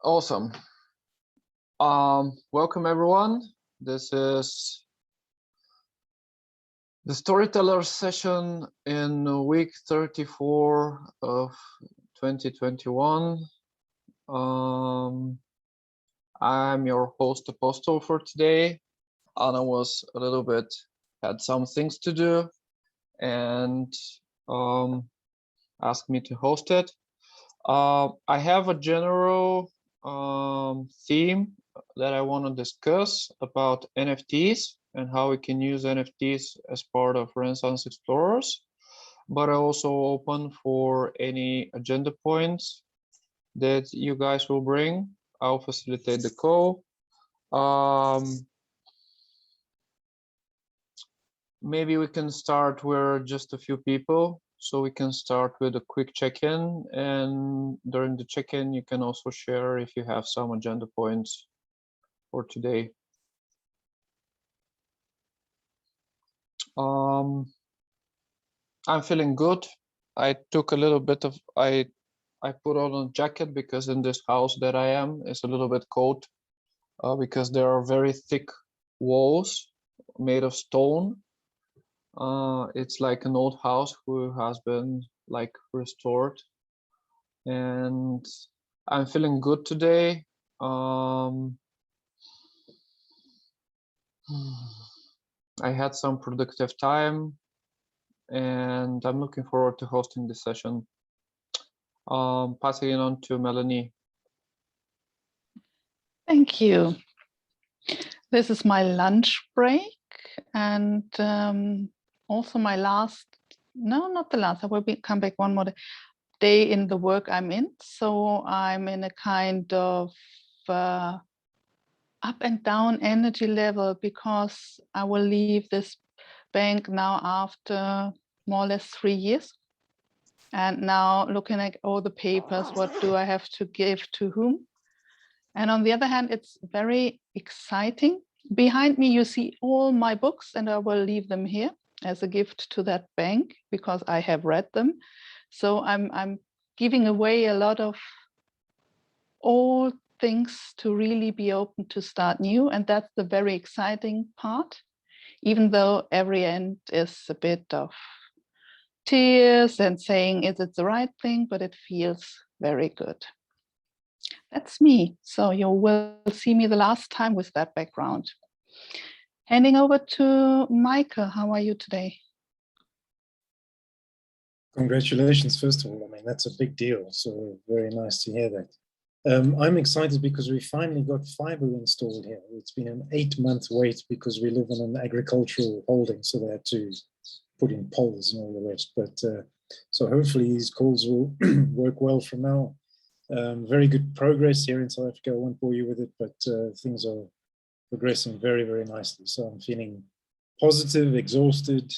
Awesome. Welcome everyone. This is the storyteller session in week 34 of 2021. I'm your host Apostle for today. Anna was a little bit, had some things to do and asked me to host it. I have a general theme that I want to discuss about NFTs and how we can use NFTs as part of Renaissance Explorers, but I also open for any agenda points that you guys will bring. I'll facilitate the call. Maybe we can start with just a few people, so we can start with a quick check-in, and during the check-in you can also share if you have some agenda points for today. I'm feeling good. I took a little bit of, I put on a jacket because in this house that I am is a little bit cold because there are very thick walls made of stone. It's like an old house who has been like restored, and I'm feeling good today. I had some productive time and I'm looking forward to hosting this session. Passing it on to Melanie. Thank you. This is my lunch break and also my last, no, not the last, I will come back one more day in the work I'm in. So I'm in a kind of up and down energy level because I will leave this bank now after more or less 3 years. And now looking at all the papers, what do I have to give to whom? And on the other hand, it's very exciting. Behind me, you see all my books, and I will leave them here as a gift to that bank because I have read them. So I'm giving away a lot of old things to really be open to start new. And that's the very exciting part, even though every end is a bit of tears and saying, is it the right thing? But it feels very good. That's me. So you will see me the last time with that background. Handing over to Michael. How are you today? Congratulations, first of all. I mean, that's a big deal. So very nice to hear that. I'm excited because we finally got fiber installed here. It's been an 8-month wait because we live in an agricultural holding, so they had to put in poles and all the rest. But so hopefully these calls will work well from now. Very good progress here in South Africa. I won't bore you with it, but things are progressing very, very nicely. So I'm feeling positive, exhausted,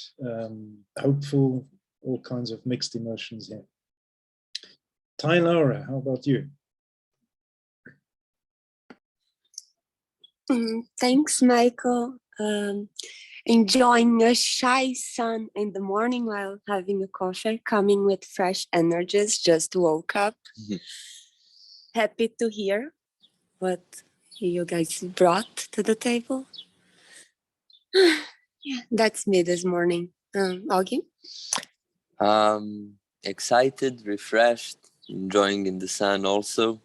hopeful, all kinds of mixed emotions here. Ty Laura, how about you? Thanks, Michael. Enjoying a shy sun in the morning while having a coffee, coming with fresh energies, just woke up. Happy to hear what you guys brought to the table. Yeah, that's me this morning. Augie? Excited, refreshed, enjoying in the sun also.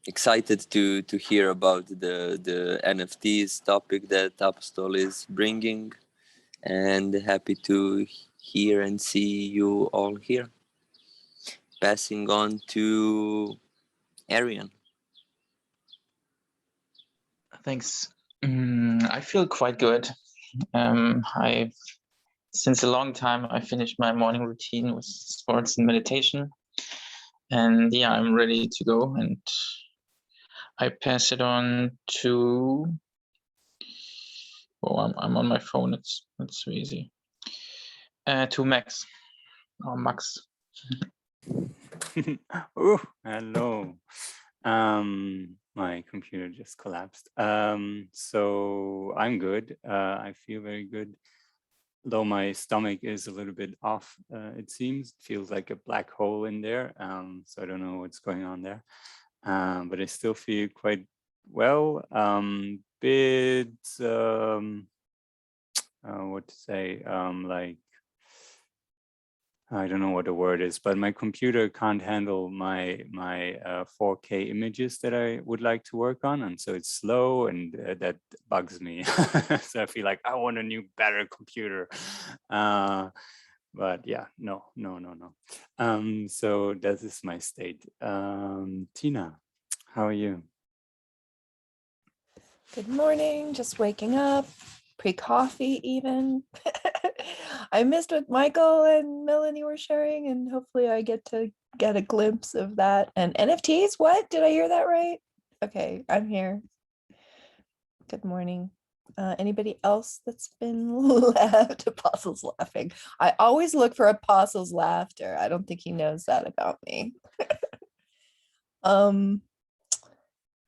Excited to hear about the NFTs topic that Apostol is bringing, and happy to hear and see you all here. Passing on to Arian. Thanks. I feel quite good. Since a long time, I finished my morning routine with sports and meditation. And yeah, I'm ready to go, and I pass it on to, oh, I'm on my phone, it's so easy. To Max, or Max. Oh, hello. My computer just collapsed. So I'm good. I feel very good. though my stomach is a little bit off, it seems. It feels like a black hole in there. So I don't know what's going on there. But I still feel quite well. What to say? Like, I don't know what the word is, but my computer can't handle my 4K images that I would like to work on, and so it's slow, and that bugs me. So I feel like I want a new, better computer. But yeah, no. So that is my state. Tina, how are you? Good morning, just waking up, pre-coffee even. I missed what Michael and Melanie were sharing, and hopefully I get to get a glimpse of that. And NFTs, what? Did I hear that right? Okay, I'm here. Good morning. Anybody else that's been left? Apostle's laughing. I always look for Apostle's laughter. I don't think he knows that about me. I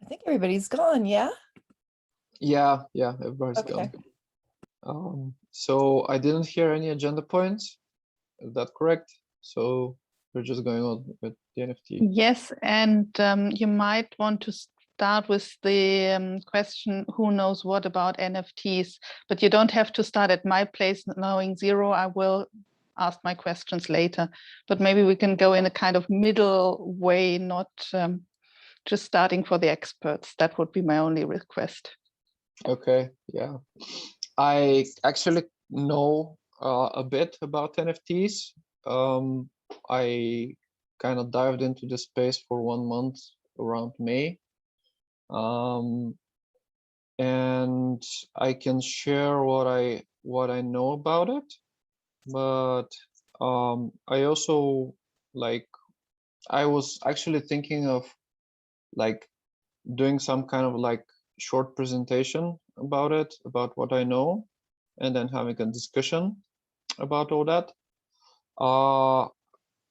think everybody's gone, yeah? Yeah, everybody's Okay. gone. So I didn't hear any agenda points. Is that correct? So we're just going on with the NFT. Yes, and you might want to start with the question, who knows what about NFTs? But you don't have to start at my place knowing zero. I will ask my questions later, but maybe we can go in a kind of middle way, not just starting for the experts. That would be my only request. Okay, yeah. I actually know a bit about NFTs. I kind of dived into the space for 1 month around May. And I can share what I know about it, but I also I was actually thinking of doing some kind of short presentation about it, about what I know, and then having a discussion about all that.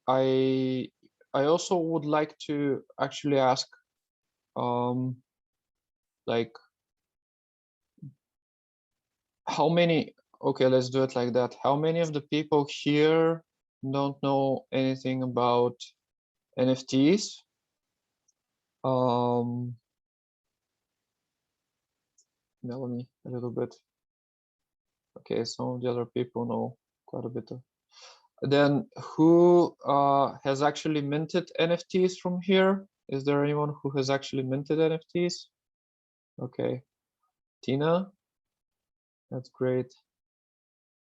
I also would like to actually ask how many, okay, let's do it like that. How many of the people here don't know anything about NFTs? Melanie, a little bit. Okay, some of the other people know quite a bit. Then who has actually minted NFTs from here? Is there anyone who has actually minted NFTs? Okay, Tina, that's great.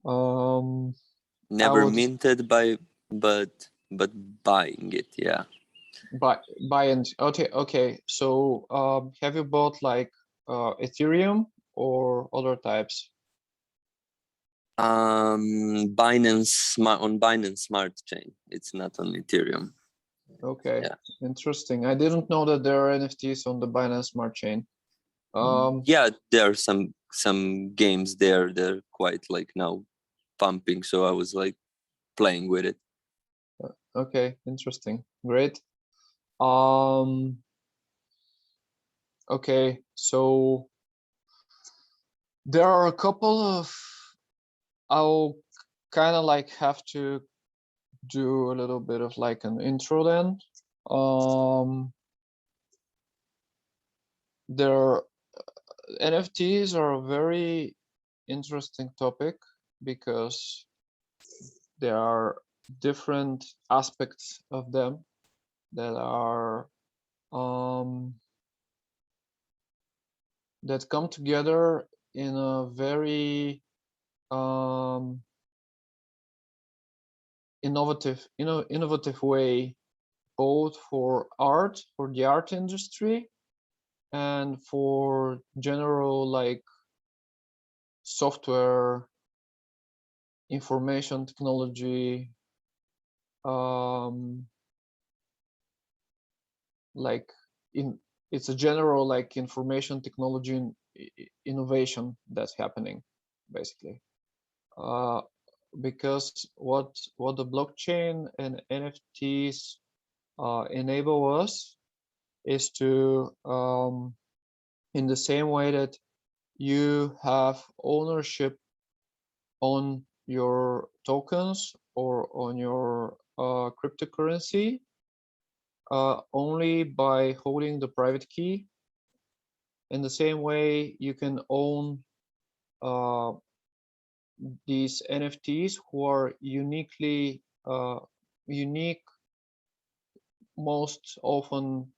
Never minted but buying it, yeah. Buying. Okay. So have you bought Ethereum or other types? Binance Smart Chain. It's not on Ethereum. Okay, yeah. Interesting. I didn't know that there are NFTs on the Binance Smart Chain. Yeah, there are some games there. They're quite now pumping, so I was playing with it. Okay, interesting. Great. Okay, so there are a couple of, I'll kind of have to do a little bit of an intro then. NFTs are a very interesting topic because there are different aspects of them that are that come together in a very innovative way, both for the art industry and for general software, information technology, it's a general information technology innovation that's happening basically, because what the blockchain and NFTs enable us is to, in the same way that you have ownership on your tokens or on your cryptocurrency only by holding the private key. In the same way, you can own these NFTs who are unique, most often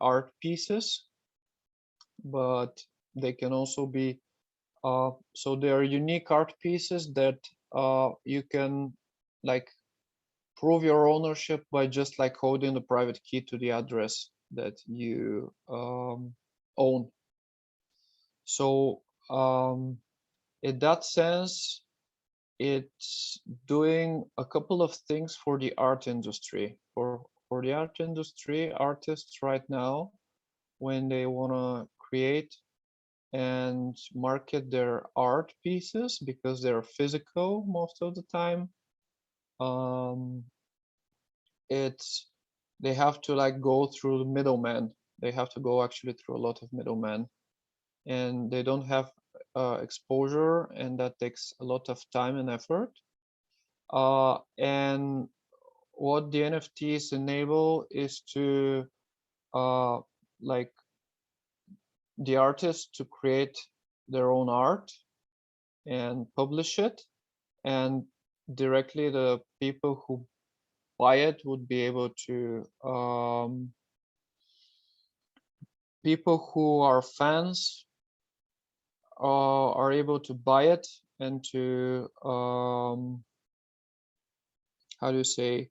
art pieces, but they can also be so they are unique art pieces that you can like prove your ownership by just like holding the private key to the address that you own. So in that sense, it's doing a couple of things for the art industry. For the art industry, artists right now, when they want to create and market their art pieces, because they're physical most of the time, they have to like go through the middleman. They have to go actually through a lot of middlemen, and they don't have exposure, and that takes a lot of time and effort. And what the NFTs enable is to like the artists to create their own art and publish it, and directly the people who buy it would be able to people who are fans are able to buy it and to how do you say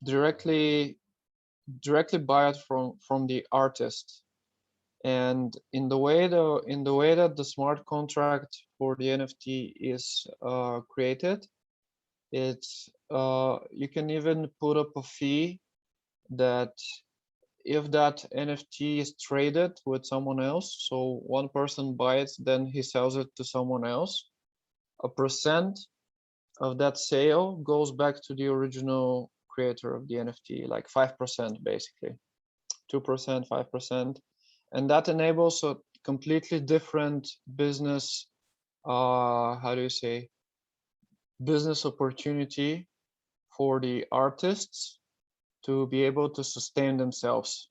directly buy it from the artist. And in the way that the smart contract for the NFT is created, it's you can even put up a fee that if that NFT is traded with someone else, so one person buys it, then he sells it to someone else, a percent of that sale goes back to the original creator of the NFT, like 5% basically, 2%, 5%. And that enables a completely different business, how do you say, business opportunity for the artists to be able to sustain themselves.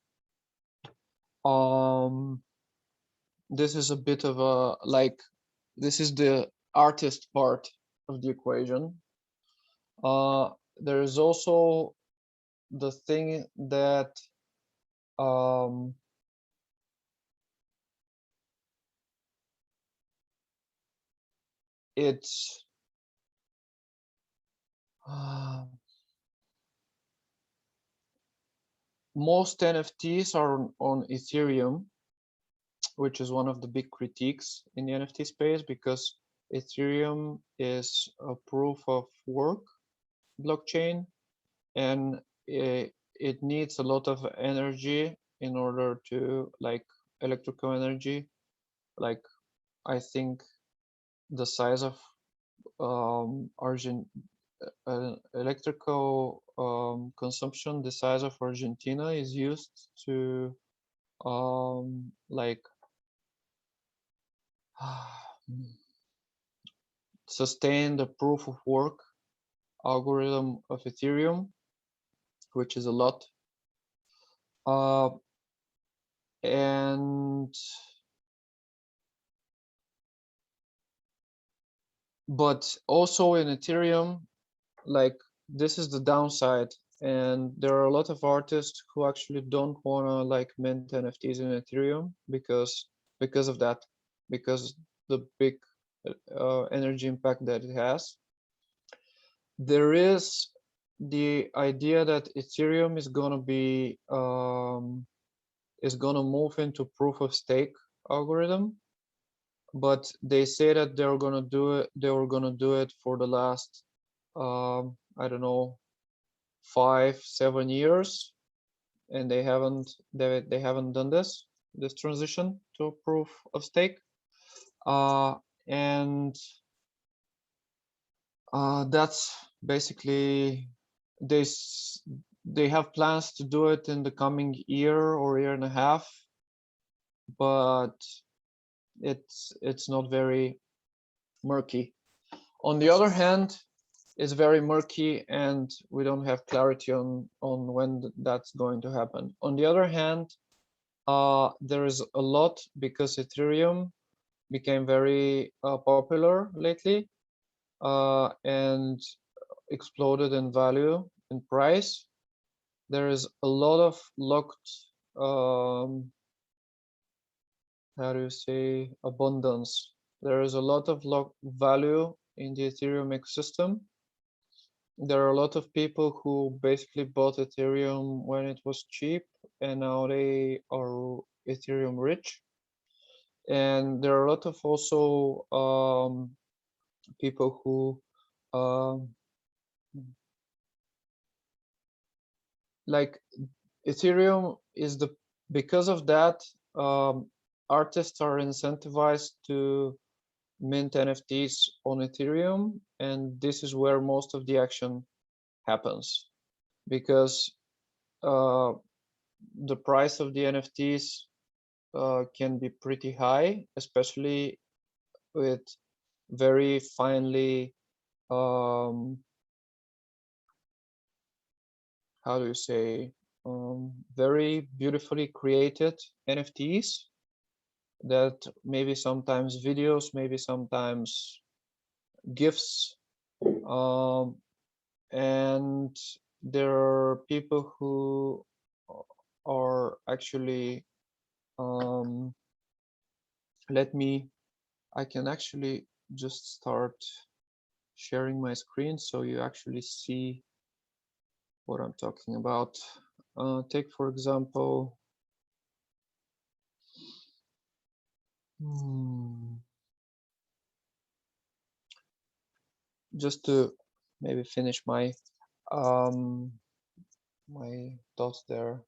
This is a bit of a like, this is the artist part of the equation. There is also the thing that it's most NFTs are on Ethereum, which is one of the big critiques in the NFT space, because Ethereum is a proof of work blockchain, and it needs a lot of energy in order to, like, electrical energy, like I think the size of electrical consumption the size of Argentina is used to like sustain the proof of work algorithm of Ethereum, which is a lot. But also in Ethereum, like, this is the downside, and there are a lot of artists who actually don't want to like mint NFTs in Ethereum because of that, because the big energy impact that it has. There is the idea that Ethereum is going to be is going to move into proof of stake algorithm, but they say that they were going to do it for the last I don't know, 5-7 years, and they haven't done this transition to proof of stake, and that's basically they have plans to do it in the coming year or year and a half, but it's not very murky. On the other hand, it's very murky and we don't have clarity on when that's going to happen. On the other hand, there is a lot, because Ethereum became very popular lately and exploded in value and price. There is a lot of locked, how do you say, abundance. There is a lot of locked value in the Ethereum ecosystem. There are a lot of people who basically bought Ethereum when it was cheap, and now they are Ethereum rich. And there are a lot of also people who like Ethereum is because of that, artists are incentivized to mint NFTs on Ethereum, and this is where most of the action happens, because the price of the NFTs can be pretty high, especially with very finely how do you say, very beautifully created NFTs that maybe sometimes videos, maybe sometimes GIFs, and there are people who are actually, I can actually just start sharing my screen so you actually see what I'm talking about. Take, for example, just to maybe finish my my thoughts there.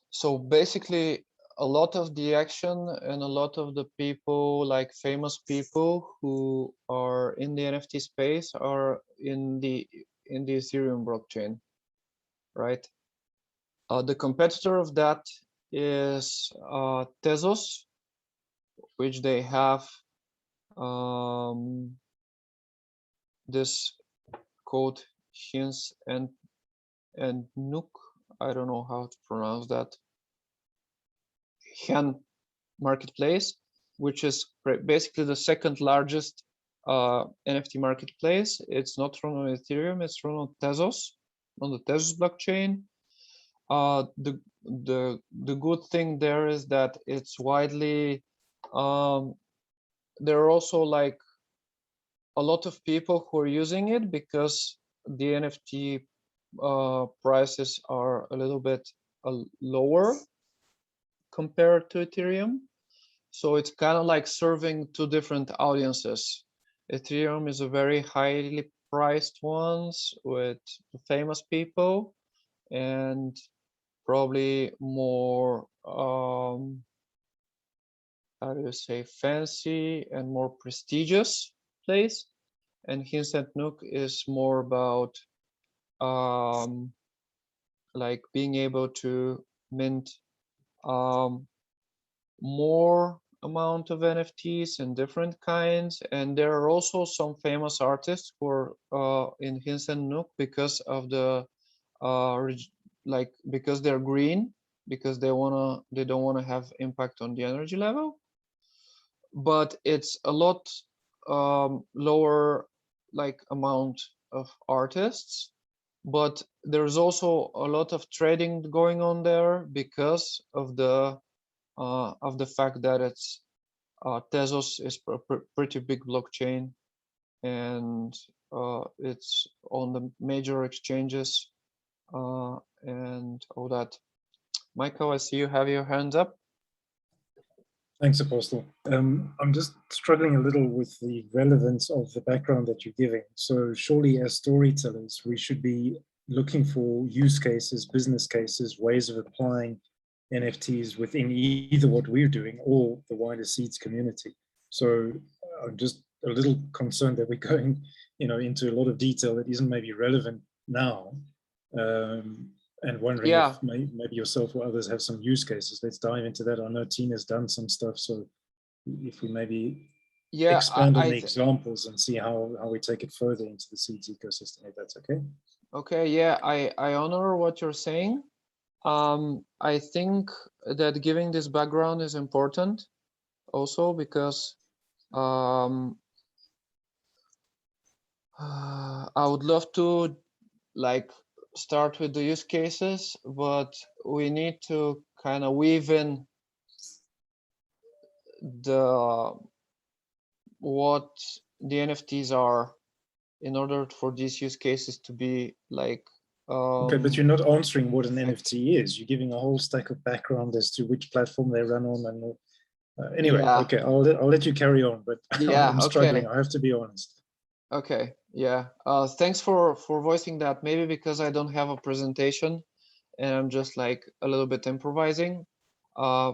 So basically, a lot of the action and a lot of the people, like famous people who are in the NFT space, are in the Ethereum blockchain, right? The competitor of that is Tezos, which they have this code Hins and Nook. I don't know how to pronounce that. Hen marketplace, which is basically the second largest NFT marketplace. It's not run on Ethereum, it's run on Tezos, on the Tezos blockchain. The good thing there is that it's widely, there are also like a lot of people who are using it because the NFT prices are a little bit lower compared to Ethereum. So it's kind of like serving two different audiences. Ethereum is a very highly priced ones with famous people and probably more, how do you say, fancy and more prestigious place. And Hints and Nook is more about like being able to mint more amount of NFTs and different kinds. And there are also some famous artists who are in Hints and Nook because of the like because they're green, because they don't wanna have impact on the energy level. But it's a lot lower like amount of artists, but there's also a lot of trading going on there because of the fact that it's Tezos is a pretty big blockchain, and it's on the major exchanges and all that. Michael, I see you have your hands up. Thanks, Apostle. I'm just struggling a little with the relevance of the background that you're giving. So surely as storytellers, we should be looking for use cases, business cases, ways of applying NFTs within either what we're doing or the wider SEEDs community. So I'm just a little concerned that we're going, into a lot of detail that isn't maybe relevant now. And wondering if maybe yourself or others have some use cases. Let's dive into that. I know Tina's done some stuff, so if we maybe Yeah, expand on I the examples and see how we take it further into the seeds ecosystem, if that's okay. okay, yeah, I honor what you're saying. I think that giving this background is important also because I would love to like start with the use cases, but we need to kind of weave in the what the NFTs are in order for these use cases to be like Okay, but you're not answering what an NFT is. You're giving a whole stack of background as to which platform they run on. And anyway, yeah. okay, I'll let you carry on, but Yeah, I'm struggling. okay. I have to be honest. Okay, yeah. Thanks for voicing that. Maybe because I don't have a presentation and I'm just like a little bit improvising. I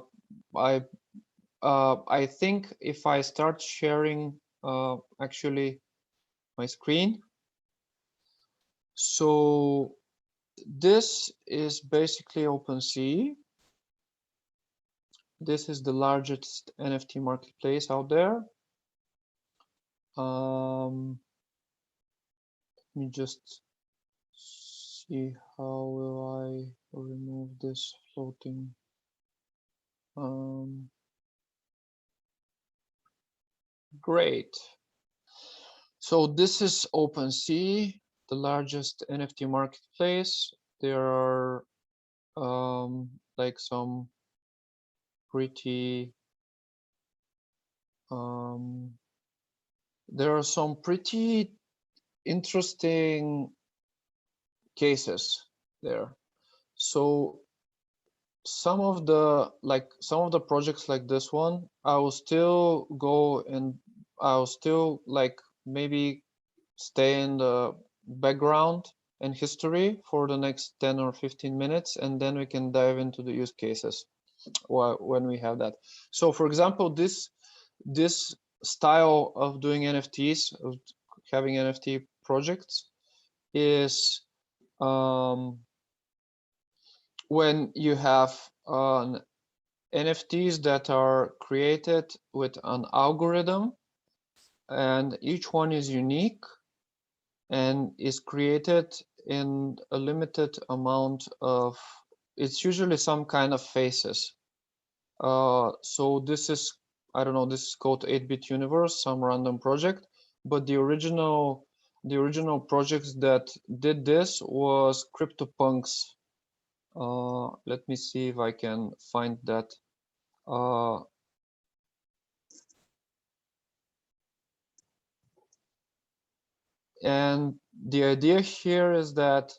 think if I start sharing actually my screen. So this is basically OpenSea. This is the largest NFT marketplace out there. Let me just see how will I remove this floating. Great. So this is OpenSea, the largest NFT marketplace. There are like some pretty there are some pretty interesting cases there. So some of the projects like this one, I will still go and I'll still like maybe stay in the background and history for the next 10 or 15 minutes, and then we can dive into the use cases when we have that. So for example, this style of doing NFTs, of having NFT projects, is when you have NFTs that are created with an algorithm, and each one is unique and is created in a limited amount of, it's usually some kind of faces. So this is, I don't know, this is called 8-bit universe, some random project, but the original projects that did this was CryptoPunks. Let me see if I can find that. And the idea here is that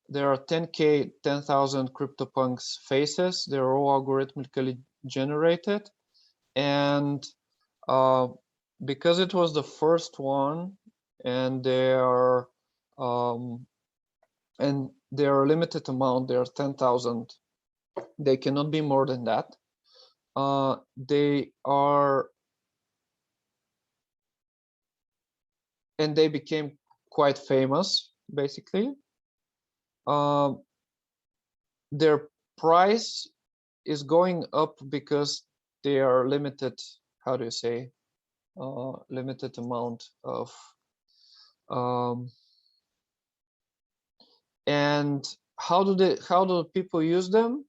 there are 10,000 CryptoPunks faces. They're all algorithmically generated. And because it was the first one, and they are a limited amount, there are 10,000. They cannot be more than that. And they became quite famous, basically. Their price is going up because they are limited, how do you say, limited amount of, and how do people use them?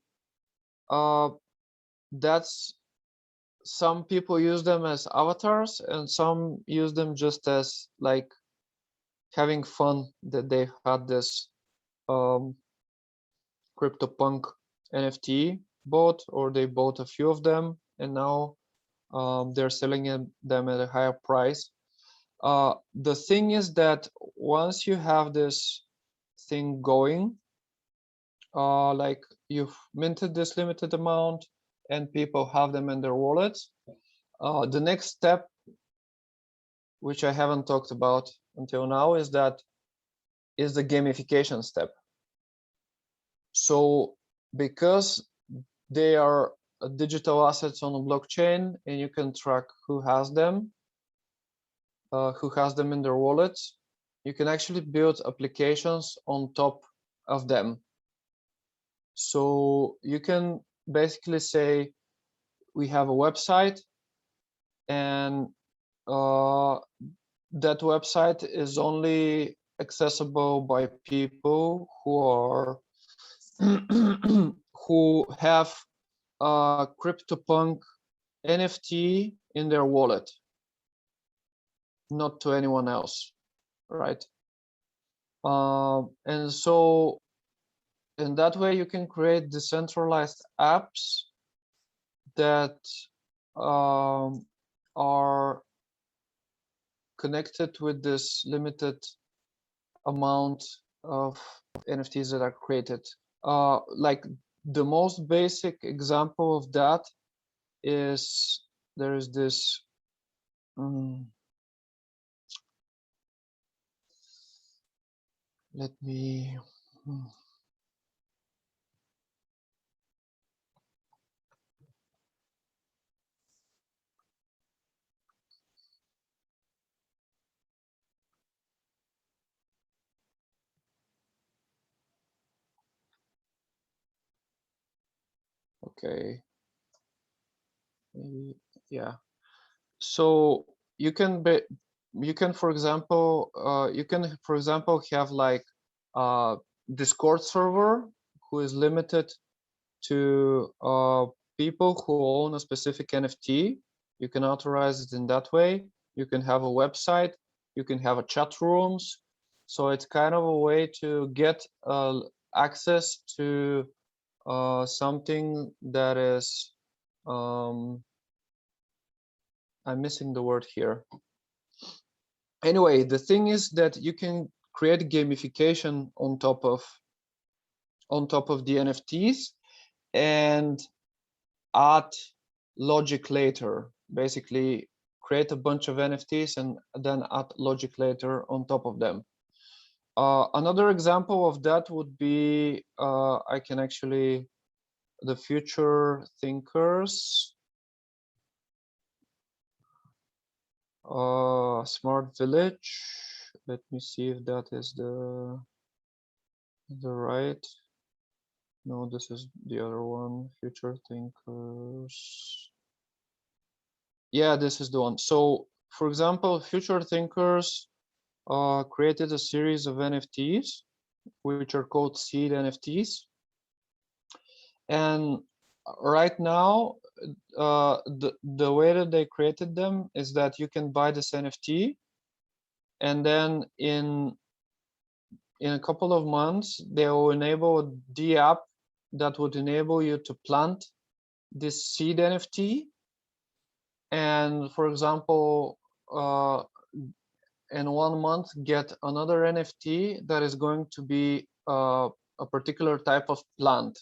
That's, some people use them as avatars, and some use them just as like having fun that they had this CryptoPunk NFT bought, or they bought a few of them, and now they're selling them at a higher price. The thing is that once you have this thing going, like you've minted this limited amount and people have them in their wallets, the next step, which I haven't talked about until now, is the gamification step. So because they are digital assets on a blockchain, and you can track who has them in their wallets, you can actually build applications on top of them. So you can basically say, we have a website, and that website is only accessible by people who are who have a CryptoPunk NFT in their wallet, not to anyone else, right? And so in that way you can create decentralized apps that are connected with this limited amount of NFTs that are created. Like the most basic example of that is there is this let me okay, maybe, yeah. So you can for example have like a Discord server who is limited to people who own a specific NFT. You can authorize it in that way. You can have a website, you can have a chat rooms. So it's kind of a way to get access to something that is I'm missing the word here. Anyway, the thing is that you can create gamification on top of the NFTs and add logic later. Basically, create a bunch of NFTs and then add logic later on top of them. Another example of that would be I can actually the future thinkers. Smart village. Let me see if that is the right. No, this is the other one. Future thinkers. Yeah, this is the one. So, for example, future thinkers created a series of NFTs, which are called seed NFTs. And right now, the way that they created them is that you can buy this NFT, and then in a couple of months they will enable the app that would enable you to plant this seed NFT. And for example, in 1 month get another NFT that is going to be a particular type of plant.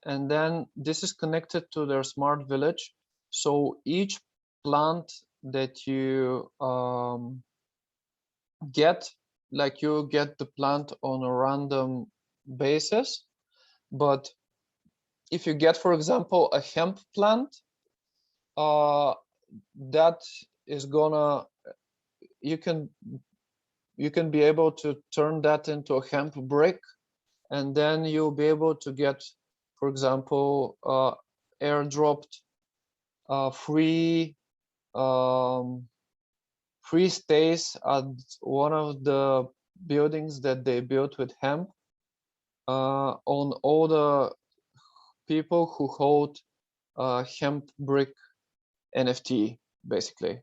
And then this is connected to their smart village. So each plant that you get, like you get the plant on a random basis, but if you get, for example, a hemp plant, that is gonna you can be able to turn that into a hemp brick, and then you'll be able to get, for example, airdropped free free stays at one of the buildings that they built with hemp on all the people who hold hemp brick NFT, basically.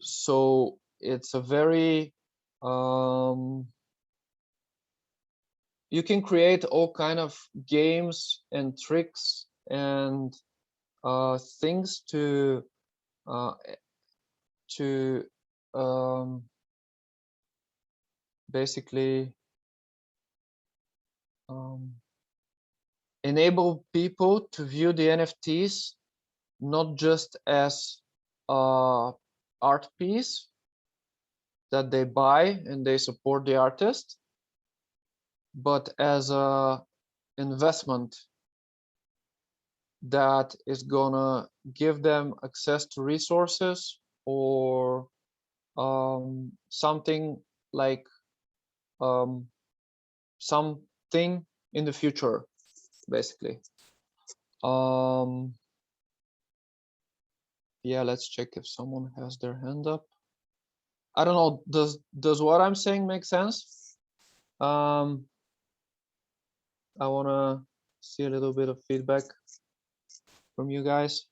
So it's a very you can create all kind of games and tricks and things to basically enable people to view the NFTs not just as art piece that they buy and they support the artist, but as a investment that is gonna give them access to resources or something like something in the future, basically. Yeah, let's check if someone has their hand up. I don't know, does what I'm saying make sense? I want to see a little bit of feedback from you guys.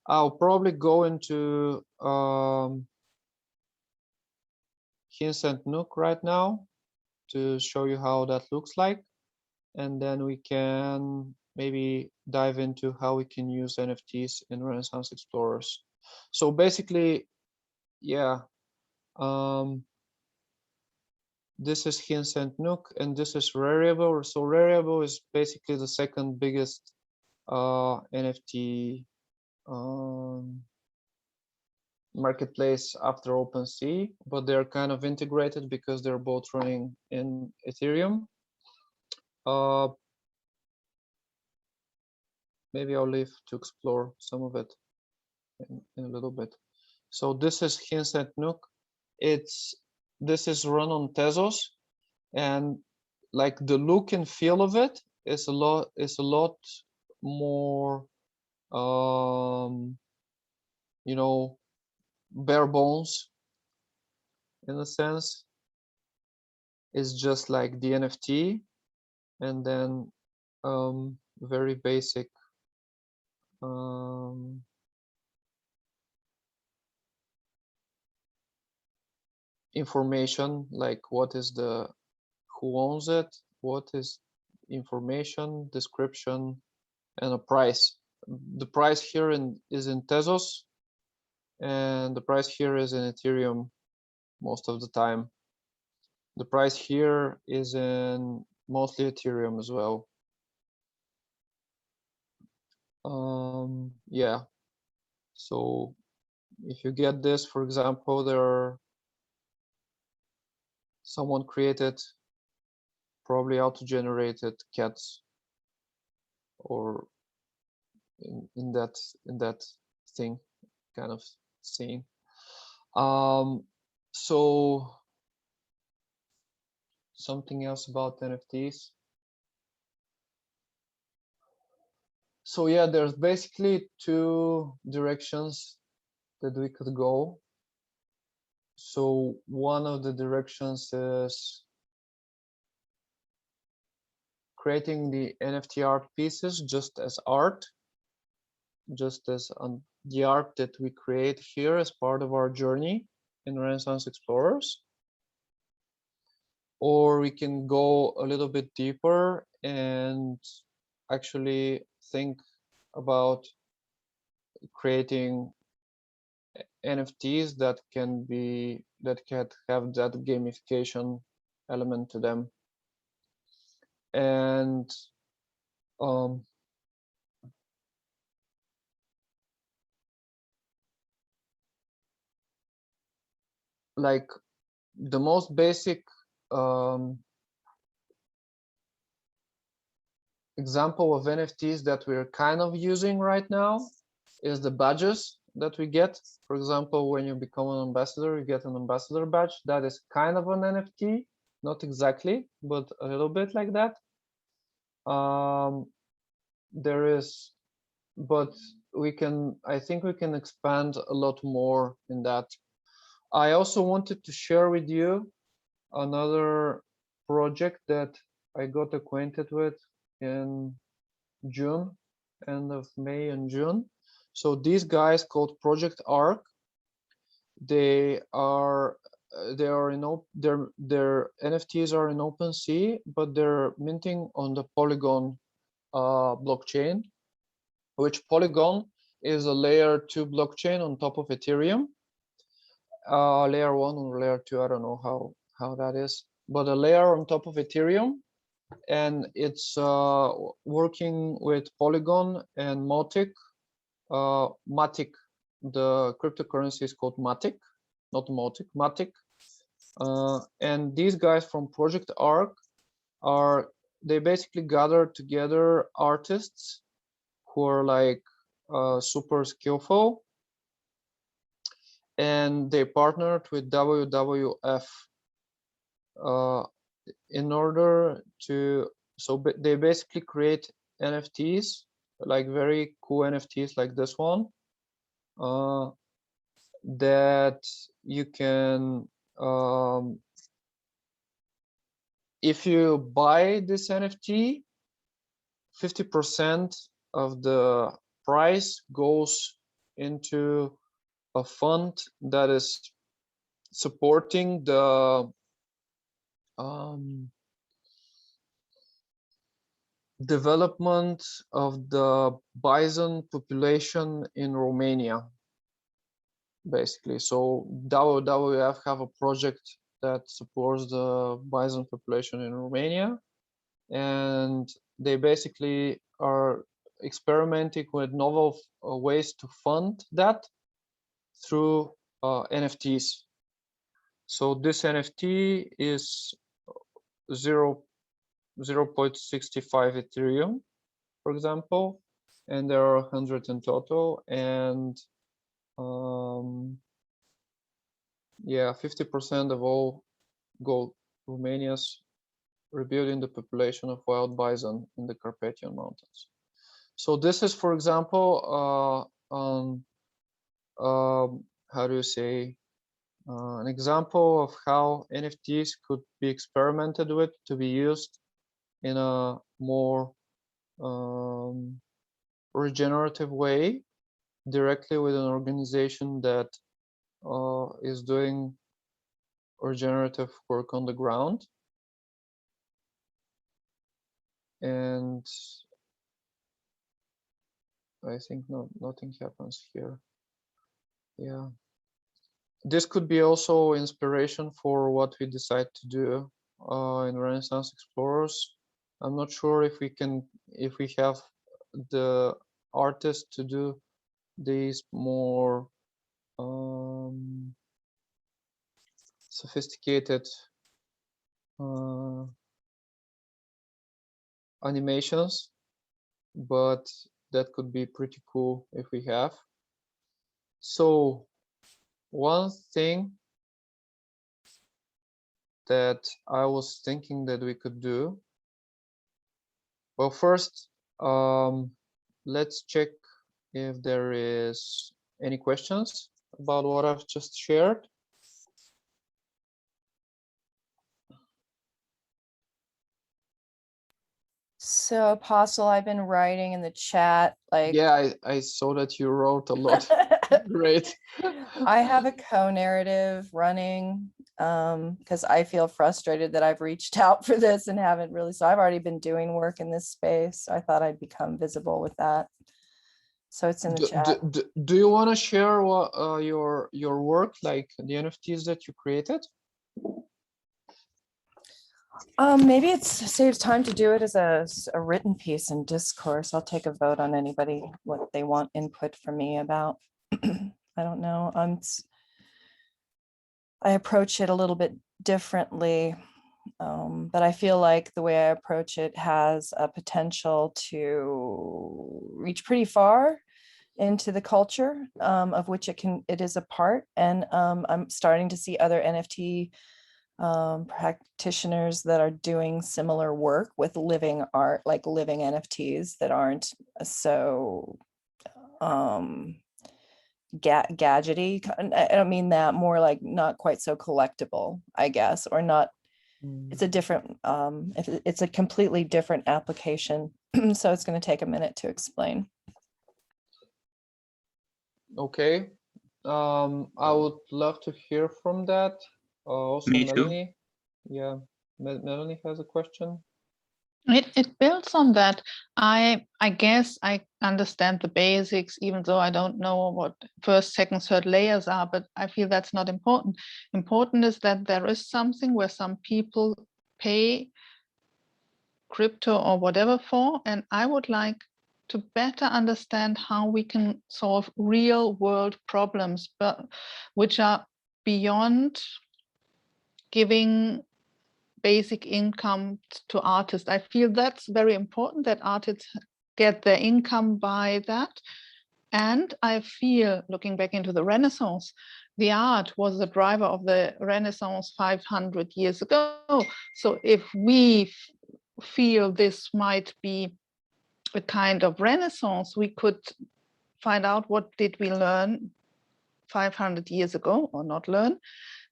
I'll probably go into Hints and Nook right now to show you how that looks like, and then we can maybe dive into how we can use NFTs in Renaissance Explorers. So basically, yeah, this is Hints and Nook, and this is Rarible. So Rarible is basically the second biggest NFT marketplace after OpenSea, but they're kind of integrated because they're both running in Ethereum. Maybe I'll leave to explore some of it in a little bit. So this is Hints and Nook. This is run on Tezos, and like the look and feel of it is a lot more you know, bare bones in a sense. It's just like the NFT, and then very basic information, like what is who owns it, what is information, description, and a price. The price here is in Tezos, and the price here is in Ethereum most of the time. The price here is in mostly Ethereum as well. Yeah, so if you get this, for example, someone created probably auto-generated cats, or in that thing kind of scene. So something else about NFTs. So yeah, there's basically two directions that we could go. So one of the directions is creating the NFT art pieces just as art, just as the art that we create here as part of our journey in Renaissance Explorers. Or we can go a little bit deeper and actually think about creating NFTs that can have that gamification element to them. And like the most basic example of NFTs that we're kind of using right now is the badges that we get. For example, when you become an ambassador, you get an ambassador badge. That is kind of an NFT, not exactly, but a little bit like that. But I think we can expand a lot more in that. I also wanted to share with you another project that I got acquainted with in June, end of May and June. So these guys called Project Arc, their NFTs are in OpenSea, but they're minting on the Polygon blockchain, which Polygon is a layer 2 blockchain on top of Ethereum. Layer 1 or layer 2, I don't know how that is, but a layer on top of Ethereum, and it's working with Polygon and Matic. Matic, the cryptocurrency is called Matic, not Matic, Matic. And these guys from Project Arc they basically gather together artists who are like super skillful, and they partnered with WWF in order to, they basically create NFTs, like very cool NFTs like this one, that you can, if you buy this NFT, 50% of the price goes into a fund that is supporting the development of the bison population in Romania, basically. So WWF have a project that supports the bison population in Romania, and they basically are experimenting with novel ways to fund that through NFTs. So this NFT is 0.65 Ethereum, for example, and there are 100 in total, and yeah, 50% of all gold Romania's rebuilding the population of wild bison in the Carpathian Mountains. So this is, for example, how do you say, an example of how NFTs could be experimented with to be used in a more regenerative way, directly with an organization that is doing regenerative work on the ground. And I think nothing happens here. Yeah. This could be also inspiration for what we decide to do in Renaissance Explorers. I'm not sure if we have the artists to do these more sophisticated animations, but that could be pretty cool if we have. So one thing that I was thinking that we could do, well, first, let's check if there is any questions about what I've just shared. So Apostle, I've been writing in the chat, like, yeah, I saw that you wrote a lot. Great. I have a co-narrative running because I feel frustrated that I've reached out for this and haven't really. So I've already been doing work in this space. I thought I'd become visible with that. So it's in the chat. Do you want to share what your work, like the NFTs that you created? Maybe it saves time to do it as a written piece in discourse. I'll take a vote on anybody, what they want input from me about. I don't know. I approach it a little bit differently, but I feel like the way I approach it has a potential to reach pretty far into the culture of which it is a part. And I'm starting to see other NFT practitioners that are doing similar work with living art, like living NFTs that aren't so gadgety. I don't mean that, more like not quite so collectible, I guess, or not. It's a different, it's a completely different application. So it's going to take a minute to explain. Okay. I would love to hear from that. Also, Me too. Melanie. Yeah, Melanie has a question. It builds on that. I guess I understand the basics, even though I don't know what first, second, third layers are, but I feel that's not important. Important is that there is something where some people pay crypto or whatever for, and I would like to better understand how we can solve real world problems, but which are beyond giving basic income to artists. I feel that's very important, that artists get their income by that. And I feel, looking back into the Renaissance, the art was the driver of the Renaissance 500 years ago. So if we feel this might be a kind of Renaissance, we could find out what did we learn 500 years ago or not learn,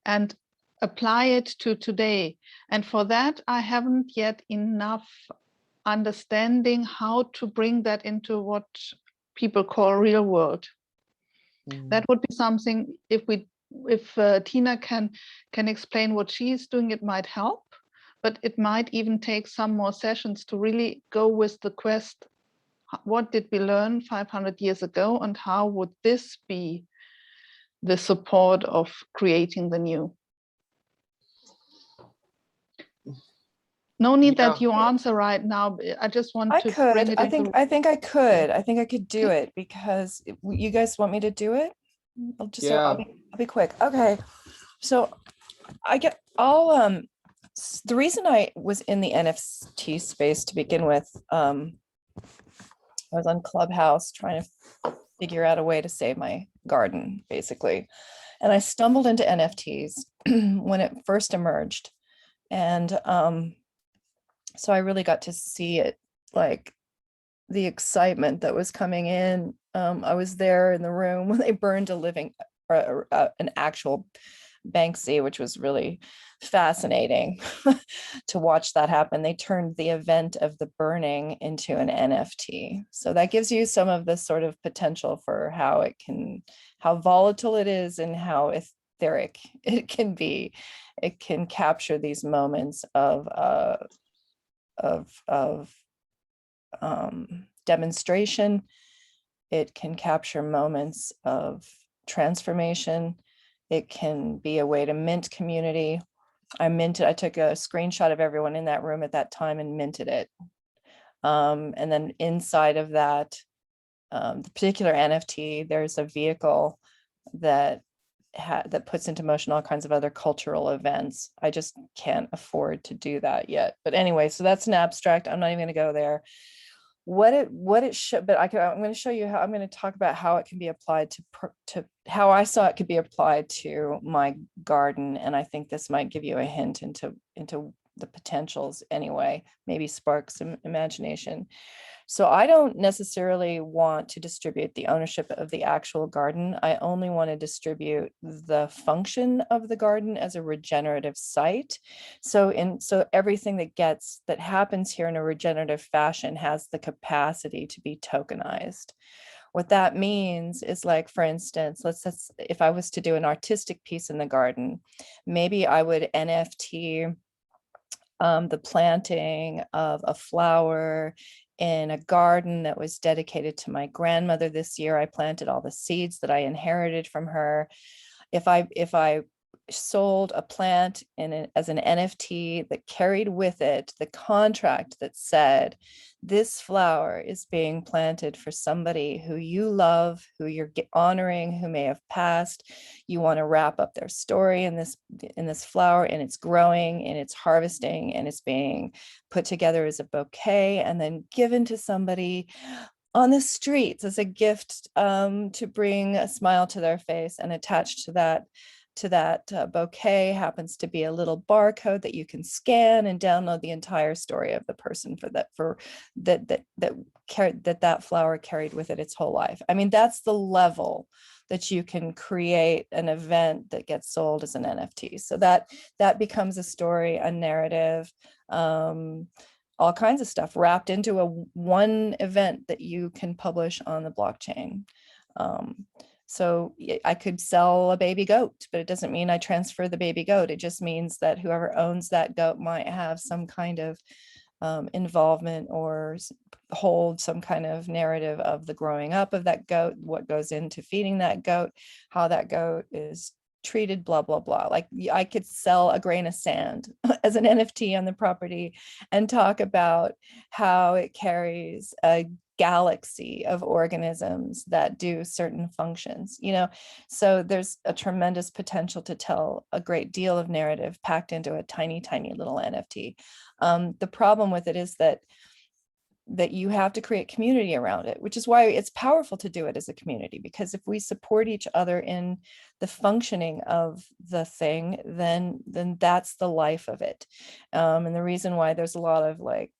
and apply it to today. And for that, I haven't yet enough understanding how to bring that into what people call real world. That would be something, if Tina can explain what she's doing, it might help, but it might even take some more sessions to really go with the quest. What did we learn 500 years ago, and how would this be the support of creating the new? No need that you answer right now. I just want to bring it I into. think I could do it, because you guys want me to do it. I'll be quick. Okay, so the reason I was in the NFT space to begin with, I was on Clubhouse trying to figure out a way to save my garden, basically, and I stumbled into NFTs when it first emerged, and so I really got to see it, like the excitement that was coming in. I was there in the room when they burned an actual Banksy, which was really fascinating to watch that happen. They turned the event of the burning into an NFT. So that gives you some of the sort of potential for how volatile it is and how etheric it can be. It can capture these moments of demonstration. It can capture moments of transformation. It can be a way to mint community. I took a screenshot of everyone in that room at that time and minted it. And then inside of that, the particular NFT, there's a vehicle that puts into motion all kinds of other cultural events. I just can't afford to do that yet. But anyway, so that's an abstract. I'm not even going to go there. What it should, but I'm going to show you how. I'm going to talk about how it can be applied to how I saw it could be applied to my garden, and I think this might give you a hint into the potentials. Anyway, maybe spark some imagination. So I don't necessarily want to distribute the ownership of the actual garden. I only want to distribute the function of the garden as a regenerative site. So everything that happens here in a regenerative fashion has the capacity to be tokenized. What that means is, like, for instance, if I was to do an artistic piece in the garden, maybe I would NFT the planting of a flower in a garden that was dedicated to my grandmother. This year, I planted all the seeds that I inherited from her. If I sold a plant as an NFT that carried with it the contract that said, this flower is being planted for somebody who you love, who you're honoring, who may have passed. You want to wrap up their story in this flower, and it's growing and it's harvesting and it's being put together as a bouquet and then given to somebody on the streets as a gift to bring a smile to their face. And attached to that bouquet happens to be a little barcode that you can scan and download the entire story of the person that flower carried with it its whole life. I mean, that's the level that you can create an event that gets sold as an NFT. So that becomes a story, a narrative, all kinds of stuff wrapped into one event that you can publish on the blockchain. So I could sell a baby goat, but it doesn't mean I transfer the baby goat. It just means that whoever owns that goat might have some kind of involvement or hold some kind of narrative of the growing up of that goat, what goes into feeding that goat, how that goat is treated, blah, blah, blah. Like, I could sell a grain of sand as an NFT on the property and talk about how it carries a galaxy of organisms that do certain functions, so there's a tremendous potential to tell a great deal of narrative packed into a tiny little NFT. The problem with it is that you have to create community around it, which is why it's powerful to do it as a community, because if we support each other in the functioning of the thing, then that's the life of it. And the reason why there's a lot of like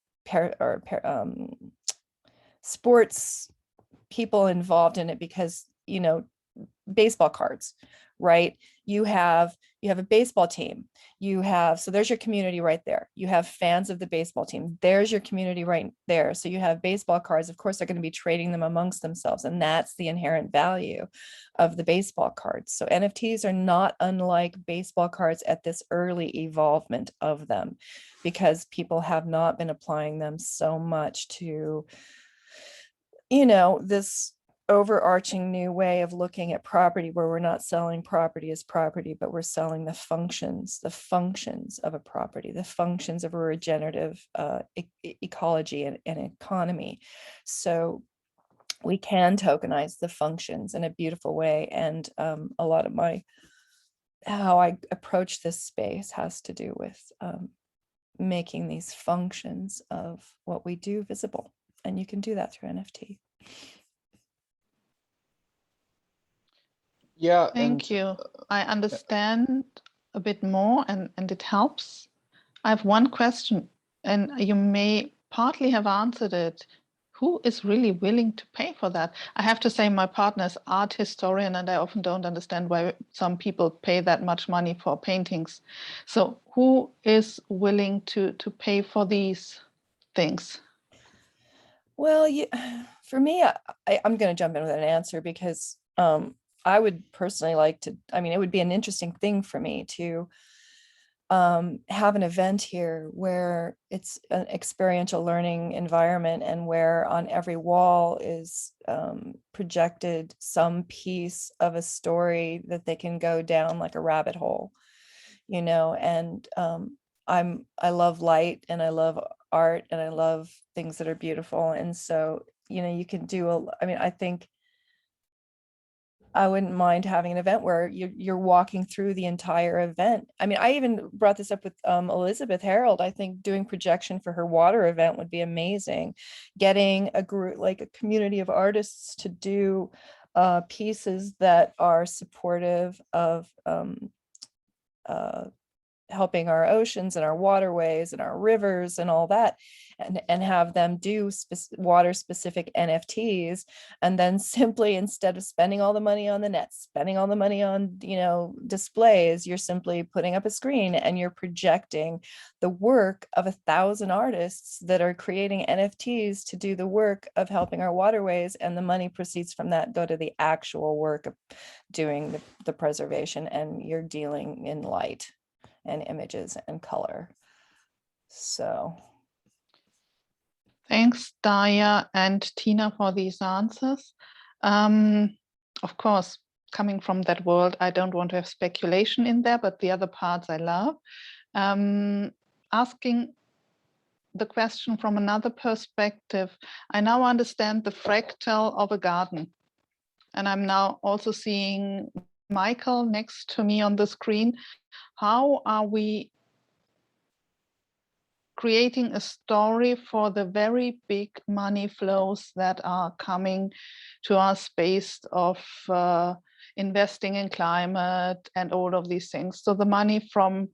sports people involved in it because, you know, baseball cards, right? You have a baseball team. So there's your community right there. You have fans of the baseball team. There's your community right there. So you have baseball cards. Of course, they're going to be trading them amongst themselves. And that's the inherent value of the baseball cards. So NFTs are not unlike baseball cards at this early evolvement of them, because people have not been applying them so much to, you know, this overarching new way of looking at property, where we're not selling property as property, but we're selling the functions of a property, the functions of a regenerative ecology and economy. So we can tokenize the functions in a beautiful way. And a lot of how I approach this space has to do with making these functions of what we do visible. And you can do that through NFT. Yeah, Thank you. I understand a bit more, and it helps. I have one question, and you may partly have answered it. Who is really willing to pay for that? I have to say my partner is art historian, and I often don't understand why some people pay that much money for paintings. So who is willing to pay for these things? Well, for me, I'm going to jump in with an answer, because I would personally like to, I mean, it would be an interesting thing for me to have an event here where it's an experiential learning environment, and where on every wall is projected some piece of a story that they can go down like a rabbit hole, you know. And I love light, and I love art, and I love things that are beautiful. And so, you know, you can do I mean, I think I wouldn't mind having an event where you're walking through the entire event. I mean, I even brought this up with Elizabeth Harold. I think doing projection for her water event would be amazing. Getting a group, like a community of artists, to do pieces that are supportive of helping our oceans and our waterways and our rivers and all that, and have them do water specific NFTs. And then simply, instead of spending all the money on the net, spending all the money on, you know, displays, you're simply putting up a screen and you're projecting the work of 1,000 artists that are creating NFTs to do the work of helping our waterways, and the money proceeds from that go to the actual work of doing the preservation, and you're dealing in light and images and color. So thanks, Daya and Tina, for these answers. Of course, coming from that world, I don't want to have speculation in there, but the other parts I love. Asking the question from another perspective, I now understand the fractal of a garden. And I'm now also seeing Michael next to me on the screen. How are we creating a story for the very big money flows that are coming to us based off investing in climate and all of these things? So the money from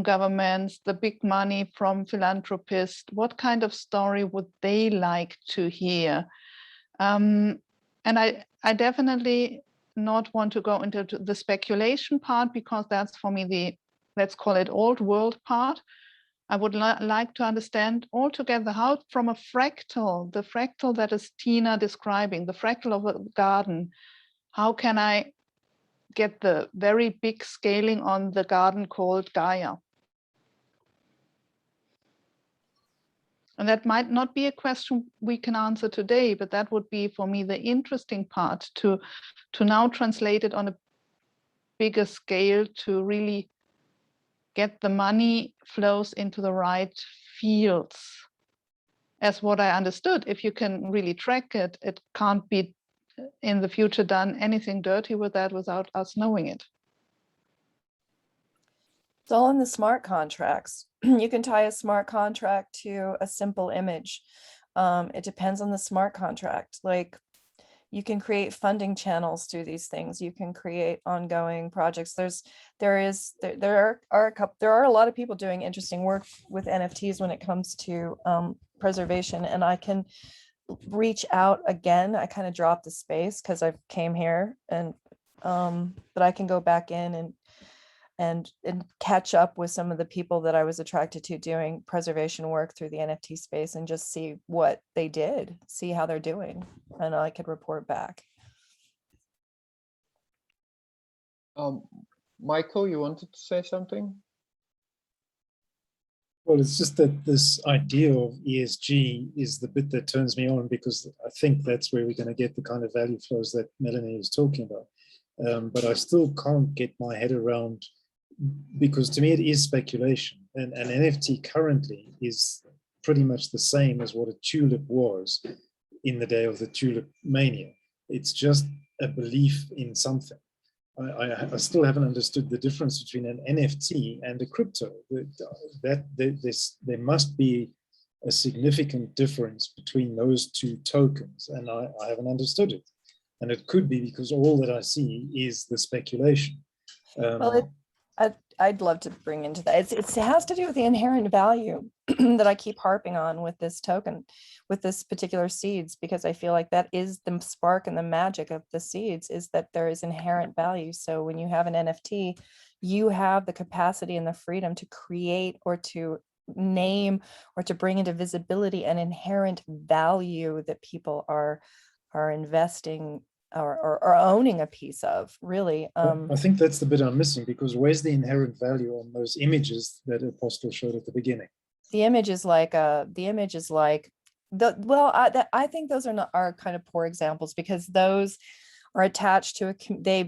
governments, the big money from philanthropists, what kind of story would they like to hear? And I definitely not want to go into the speculation part, because that's for me the, let's call it, old world part. I would like to understand altogether how, from a fractal, the fractal that is Tina describing, the fractal of a garden, how can I get the very big scaling on the garden called Gaia? And that might not be a question we can answer today, but that would be for me the interesting part, to now translate it on a bigger scale, to really get the money flows into the right fields. As what I understood, if you can really track it, it can't be in the future done anything dirty with that without us knowing it. it's all in the smart contracts. You can tie a smart contract to a simple image. It depends on the smart contract. Like, you can create funding channels through these things. You can create ongoing projects. There are a lot of people doing interesting work with NFTs when it comes to preservation. And I can reach out again. I kind of dropped the space because I came here, and but I can go back in and catch up with some of the people that I was attracted to doing preservation work through the NFT space, and just see what they did, see how they're doing, and I could report back. Michael, you wanted to say something? Well, it's just that this idea of ESG is the bit that turns me on, because I think that's where we're going to get the kind of value flows that Melanie was talking about. But I still can't get my head around, because to me it is speculation, and an NFT currently is pretty much the same as what a tulip was in the day of the tulip mania. It's just a belief in something. I still haven't understood the difference between an NFT and a crypto. There must be a significant difference between those two tokens, and I haven't understood it. And it could be because all that I see is the speculation. Well, I'd love to bring into that. It has to do with the inherent value that I keep harping on with this token, with this particular seeds, because I feel like that is the spark and the magic of the seeds, is that there is inherent value. So when you have an NFT, you have the capacity and the freedom to create or to name or to bring into visibility an inherent value that people are investing or owning a piece of, really. I think that's the bit I'm missing, because where's the inherent value on those images that Apostle showed at the beginning? The image is like I think those are kind of poor examples, because those are attached to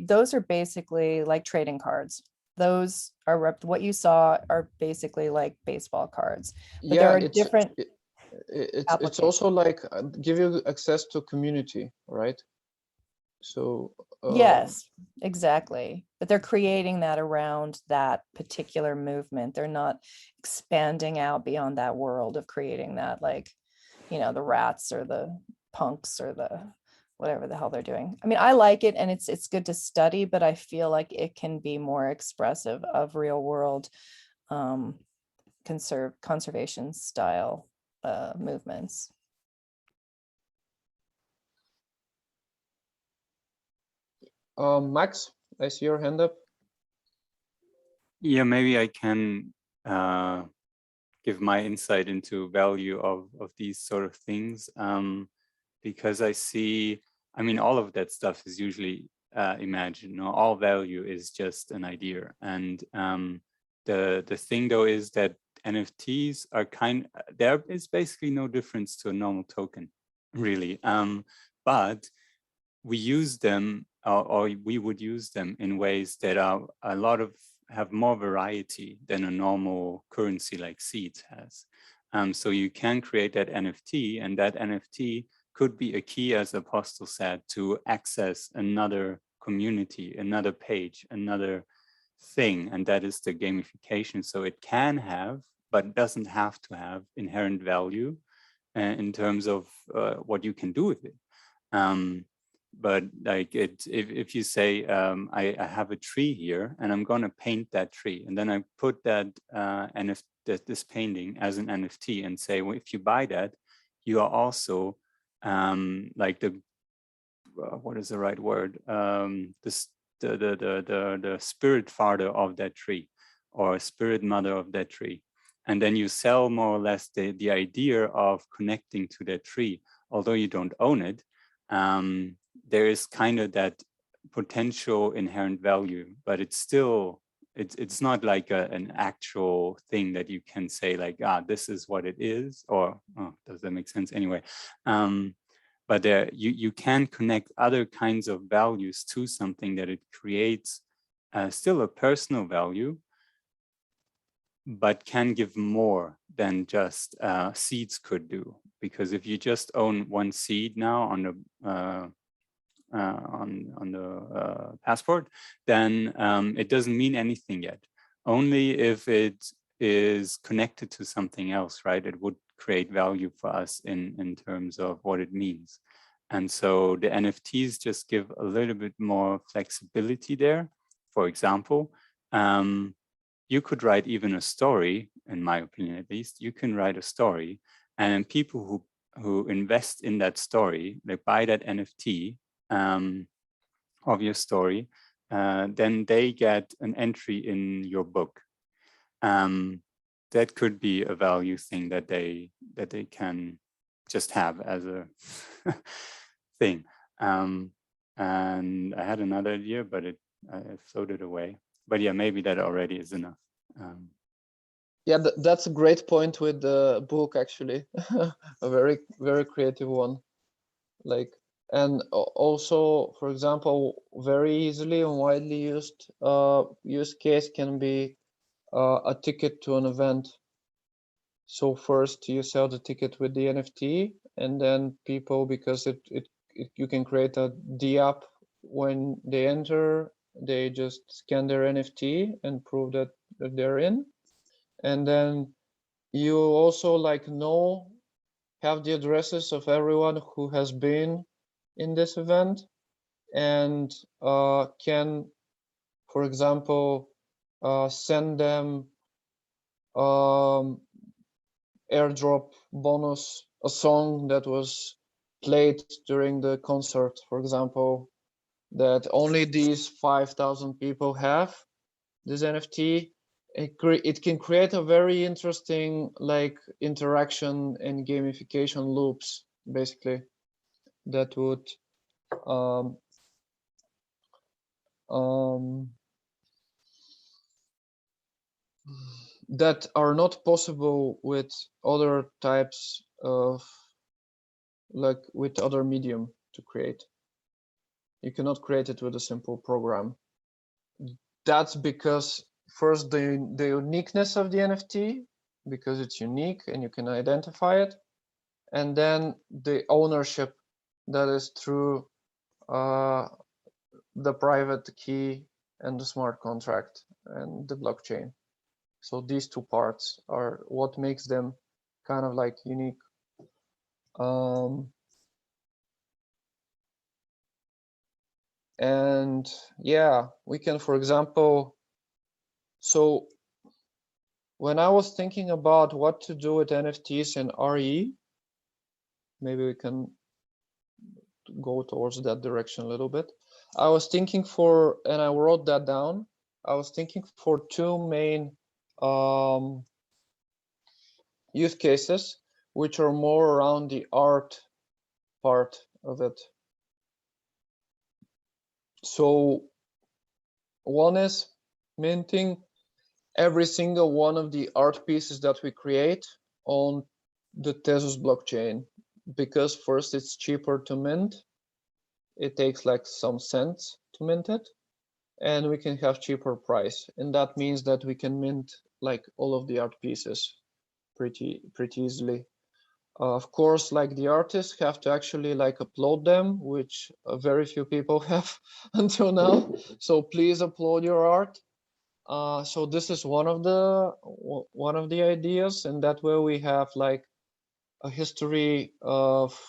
those are basically like trading cards. Those are what you saw are basically like baseball cards, but Yeah, there are different. It's also like give you access to community, right? So Yes, exactly. But they're creating that around that particular movement. They're not expanding out beyond that world of creating that, like, the rats or the punks or the whatever the hell they're doing. I mean, I like it, and it's good to study, but I feel like it can be more expressive of real world conservation style movements. Max, I see your hand up. Yeah, maybe I can give my insight into value of these sort of things, because I see, I mean, all of that stuff is usually imagined. All value is just an idea, and the thing though is that NFTs are there is basically no difference to a normal token, really, but we use them, or we would use them in ways that are have more variety than a normal currency like Seeds has. So you can create that NFT, and that NFT could be a key, as Apostle said, to access another community, another page, another thing, and that is the gamification. So it can have, but doesn't have to have, inherent value in terms of what you can do with it. But like if you say, I have a tree here and I'm going to paint that tree, and then I put that this painting as an NFT and say, well, if you buy that, you are also like the what is the right word? The spirit father of that tree, or spirit mother of that tree. And then you sell more or less the idea of connecting to that tree, although you don't own it. There is kind of that potential inherent value, but it's still, it's not like an actual thing that you can say like, this is what it is, or does that make sense? Anyway, but there, you can connect other kinds of values to something that it creates still a personal value, but can give more than just seeds could do. Because if you just own one seed now on the passport, then it doesn't mean anything yet. Only if it is connected to something else, right? It would create value for us in terms of what it means. And so the NFTs just give a little bit more flexibility there. For example, you could write even a story, in my opinion at least, you can write a story, and people who who invest in that story, like buy that NFT of your story, then they get an entry in your book. That could be a value thing that they can just have as a thing. And I had another idea, but it floated away. But yeah, maybe that already is enough. Yeah, that's a great point with the book, actually. A very, very creative one. Like, and also, for example, very easily and widely used use case can be a ticket to an event. So first you sell the ticket with the NFT, and then people, because you can create a D-app when they enter, they just scan their NFT and prove that they're in. And then you also like have the addresses of everyone who has been in this event, and can, for example, send them airdrop bonus, a song that was played during the concert, for example, that only these 5,000 people have this NFT. It can create a very interesting like interaction and gamification loops, basically, that would that are not possible with other types of, like with other medium to create. You cannot create it with a simple program. That's because first the uniqueness of the NFT, because it's unique and you can identify it, and then the ownership that is through the private key and the smart contract and the blockchain. So these two parts are what makes them kind of like unique. And yeah, we can, for example, so when I was thinking about what to do with NFTs and RE, maybe we can go towards that direction a little bit. I was thinking for, and I wrote that down, I was thinking for two main use cases, which are more around the art part of it. So one is minting every single one of the art pieces that we create on the Tezos blockchain, because first it's cheaper to mint. It takes like some cents to mint it, and we can have cheaper price. And that means that we can mint like all of the art pieces pretty easily. Of course, like the artists have to actually like upload them, which very few people have until now. So please upload your art. So this is one of the ideas, and that way we have like a history of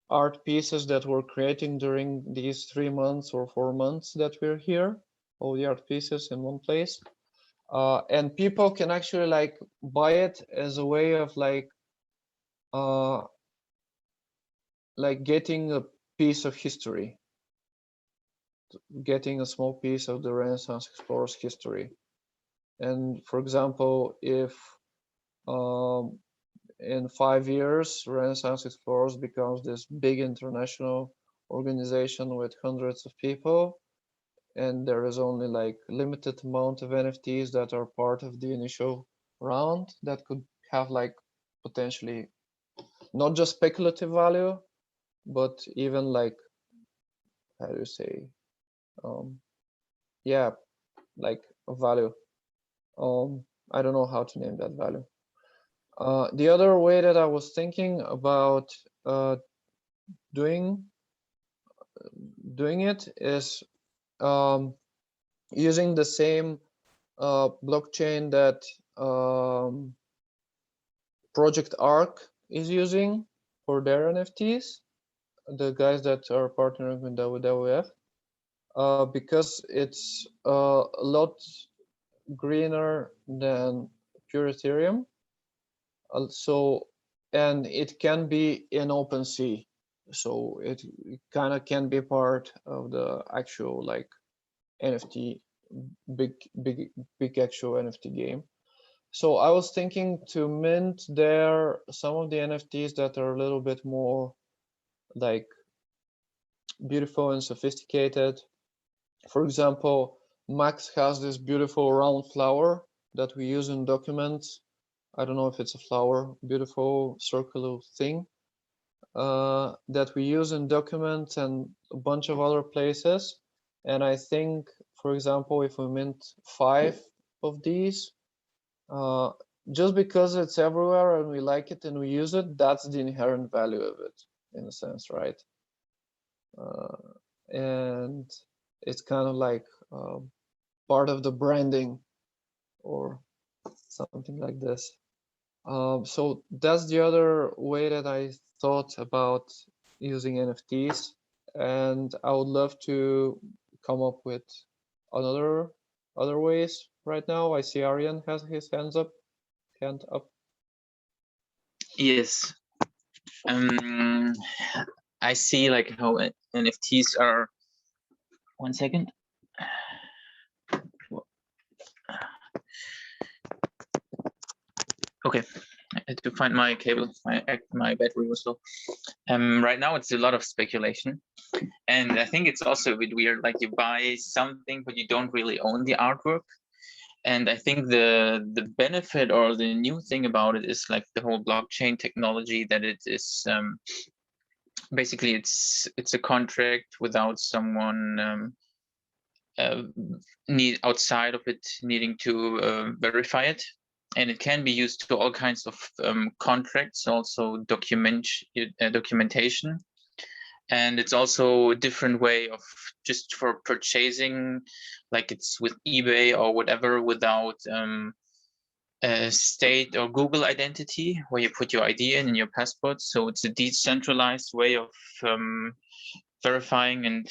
art pieces that we're creating during these 3 months or 4 months that we're here, all the art pieces in one place. And people can actually like buy it as a way of like getting a piece of history, getting a small piece of the Renaissance explorers' history. And for example, if in 5 years Renaissance Explorers becomes this big international organization with hundreds of people, and there is only like limited amount of NFTs that are part of the initial round, that could have like potentially not just speculative value, but even like, how do you say, yeah, like a value. I don't know how to name that value. The other way that I was thinking about doing it is using the same blockchain that Project Arc is using for their NFTs, the guys that are partnering with WWF, because it's a lot greener than pure Ethereum. And it can be in OpenSea, so it kind of can be part of the actual like NFT, big actual NFT game. So I was thinking to mint there some of the NFTs that are a little bit more like beautiful and sophisticated. For example, Max has this beautiful round flower that we use in documents. I don't know if it's a flower, beautiful circular thing that we use in documents and a bunch of other places. And I think, for example, if we mint 5 of these, just because it's everywhere and we like it and we use it, that's the inherent value of it, in a sense, right? And it's kind of like part of the branding or something like this. So that's the other way that I thought about using NFTs, and I would love to come up with other ways. Right now, I see Aryan has his hand up. Yes. I see like how NFTs are. 1 second. Okay, I had to find my cable. My battery was low. Right now it's a lot of speculation, and I think it's also a bit weird. Like you buy something, but you don't really own the artwork. And I think the benefit or the new thing about it is like the whole blockchain technology, that it is basically it's a contract without someone outside of it needing to verify it. And it can be used to all kinds of contracts, also documentation. And it's also a different way of just for purchasing, like it's with eBay or whatever, without a state or Google identity where you put your ID in and your passport. So it's a decentralized way of verifying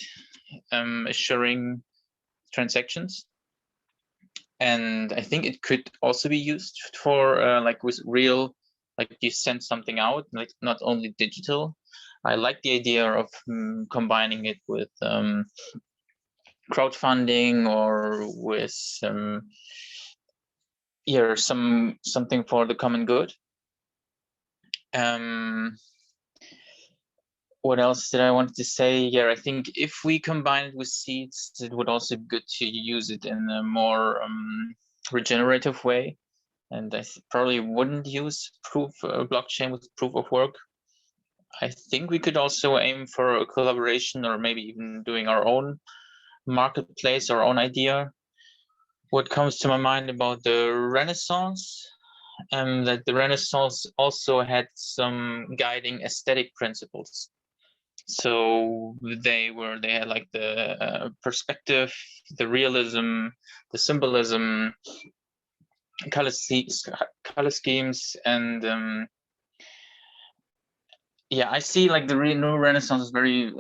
and assuring transactions. And I think it could also be used for like with real, like you send something out, like not only digital. I like the idea of combining it with crowdfunding or with something for the common good. What else did I want to say? Yeah, I think if we combine it with seeds, it would also be good to use it in a more regenerative way. And I probably wouldn't use blockchain with proof of work. I think we could also aim for a collaboration or maybe even doing our own marketplace, our own idea. What comes to my mind about the Renaissance, that the Renaissance also had some guiding aesthetic principles. So they had like the perspective, the realism, the symbolism, color schemes, and yeah, I see like the new Renaissance is very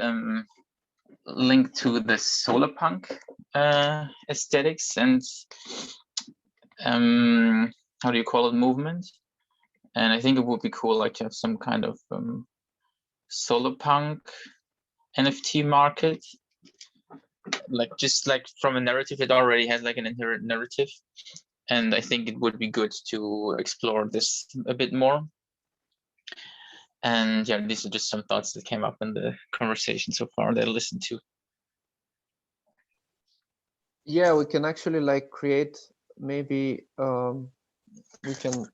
linked to the solar punk aesthetics and how do you call it, movement. And I think it would be cool like to have some kind of solar punk NFT market, like just like from a narrative, it already has like an inherent narrative. And I think it would be good to explore this a bit more. And yeah, these are just some thoughts that came up in the conversation so far that I listened to. Yeah, we can actually like create, maybe we can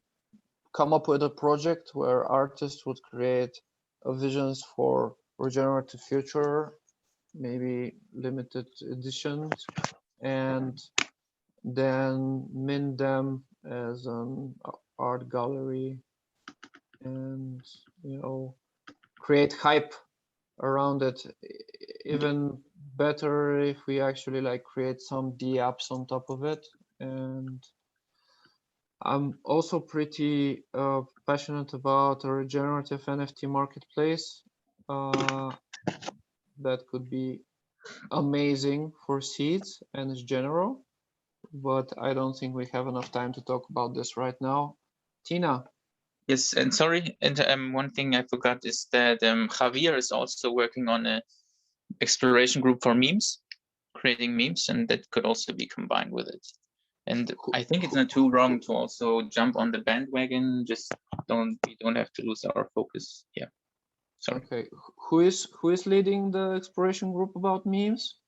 come up with a project where artists would create visions for regenerative future, maybe limited editions, and then mint them as an art gallery, and create hype around it. Even better if we actually like create some apps on top of it. And I'm also pretty passionate about a regenerative NFT marketplace that could be amazing for seeds and in general, but I don't think we have enough time to talk about this right now. Tina, Yes, and sorry, and one thing I forgot is that Javier is also working on a exploration group for memes, creating memes, and that could also be combined with it. And I think it's not too wrong to also jump on the bandwagon. Just we don't have to lose our focus. Yeah. Sorry. Okay, who is leading the exploration group about memes?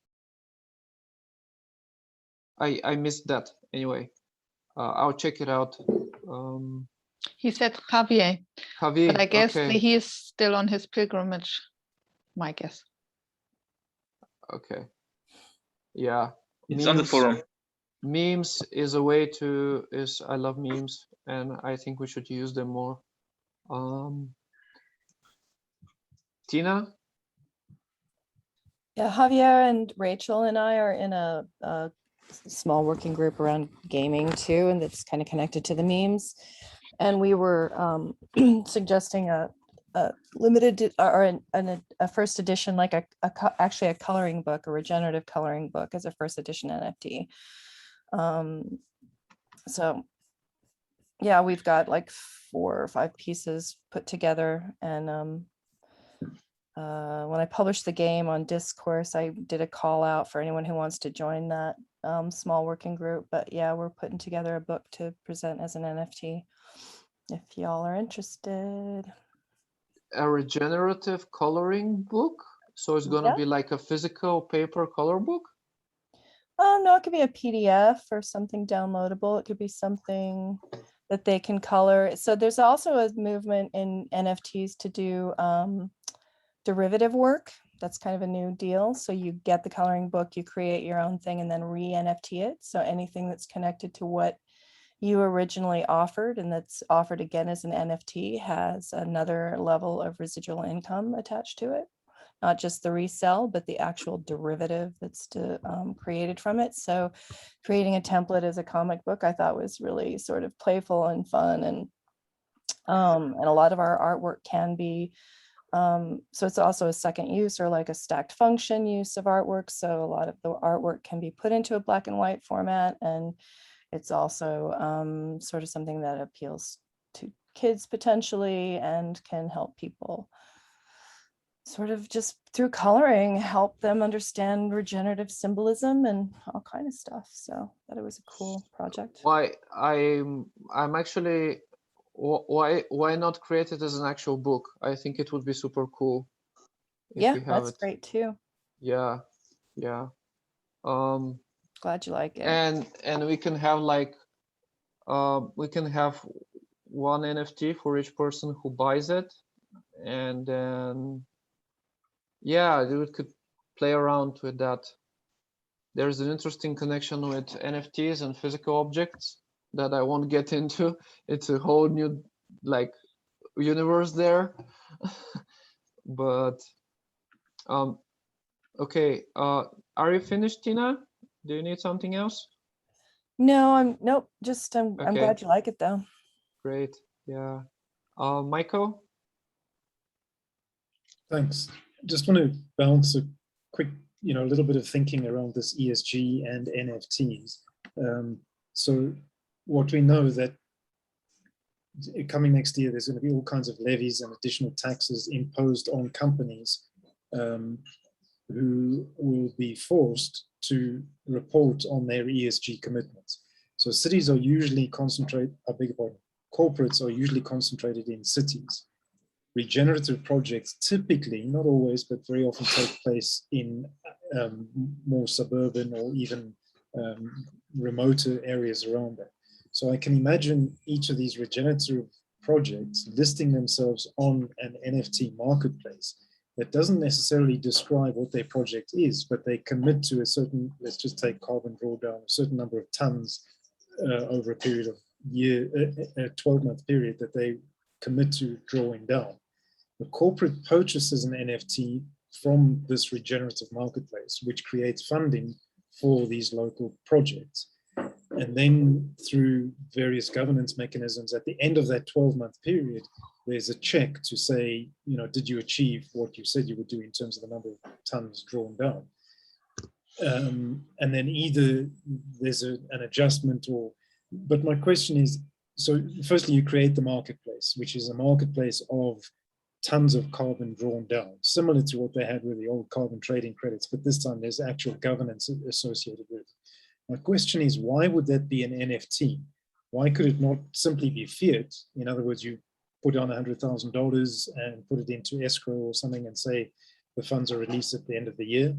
I missed that anyway. I'll check it out. He said Javier, Javier, but I guess okay, he is still on his pilgrimage, my guess. okay, yeah. It's on the forum. Memes is a way to I love memes, and I think we should use them more. Tina? Yeah, Javier and Rachel and I are in a small working group around gaming too, and that's kind of connected to the memes. And we were suggesting a limited or a first edition, like actually a coloring book, a regenerative coloring book as a first edition NFT. So yeah, we've got like 4 or 5 pieces put together, and when I published the game on Discourse, I did a call out for anyone who wants to join that small working group. But yeah, we're putting together a book to present as an NFT if y'all are interested. A regenerative coloring book? So it's gonna be like a physical paper color book? Oh no, it could be a PDF or something downloadable. It could be something that they can color. So there's also a movement in NFTs to do derivative work. That's kind of a new deal. So you get the coloring book, you create your own thing, and then re-NFT it. So anything that's connected to what you originally offered and that's offered again as an NFT has another level of residual income attached to it. Not just the resell, but the actual derivative that's created from it. So creating a template as a comic book, I thought was really sort of playful and fun. And a lot of our artwork can be, so it's also a second use or like a stacked function use of artwork. So a lot of the artwork can be put into a black and white format. And it's also sort of something that appeals to kids potentially and can help people sort of just through coloring, help them understand regenerative symbolism and all kind of stuff. So I thought it was a cool project. Why I'm actually why not create it as an actual book? I think it would be super cool if Yeah, we have that's it. great too. Yeah. Glad you like it. And we can have like we can have one NFT for each person who buys it, and then yeah, we could play around with that. There's an interesting connection with NFTs and physical objects that I won't get into. It's a whole new like universe there. But okay, are you finished, Tina? Do you need something else? No, nope, just I'm Okay. glad you like it though. Great. Yeah. Michael? Thanks. Just want to bounce a quick, a little bit of thinking around this ESG and NFTs. So what we know that coming next year, there's going to be all kinds of levies and additional taxes imposed on companies who will be forced to report on their ESG commitments. So cities are usually corporates are usually concentrated in cities. Regenerative projects typically, not always, but very often take place in more suburban or even remoter areas around that. So I can imagine each of these regenerative projects listing themselves on an NFT marketplace that doesn't necessarily describe what their project is, but they commit to a certain, let's just take carbon drawdown, a certain number of tons over a period of a 12-month period that they commit to drawing down. The corporate purchases an NFT from this regenerative marketplace, which creates funding for these local projects. And then through various governance mechanisms, at the end of that 12-month period, there's a check to say, did you achieve what you said you would do in terms of the number of tons drawn down? And then either there's an adjustment but my question is, so firstly, you create the marketplace, which is a marketplace of tons of carbon drawn down, similar to what they had with the old carbon trading credits, but this time there's actual governance associated with it. My question is, why would that be an NFT? Why could it not simply be fiat? In other words, you put on $100,000 and put it into escrow or something and say the funds are released at the end of the year?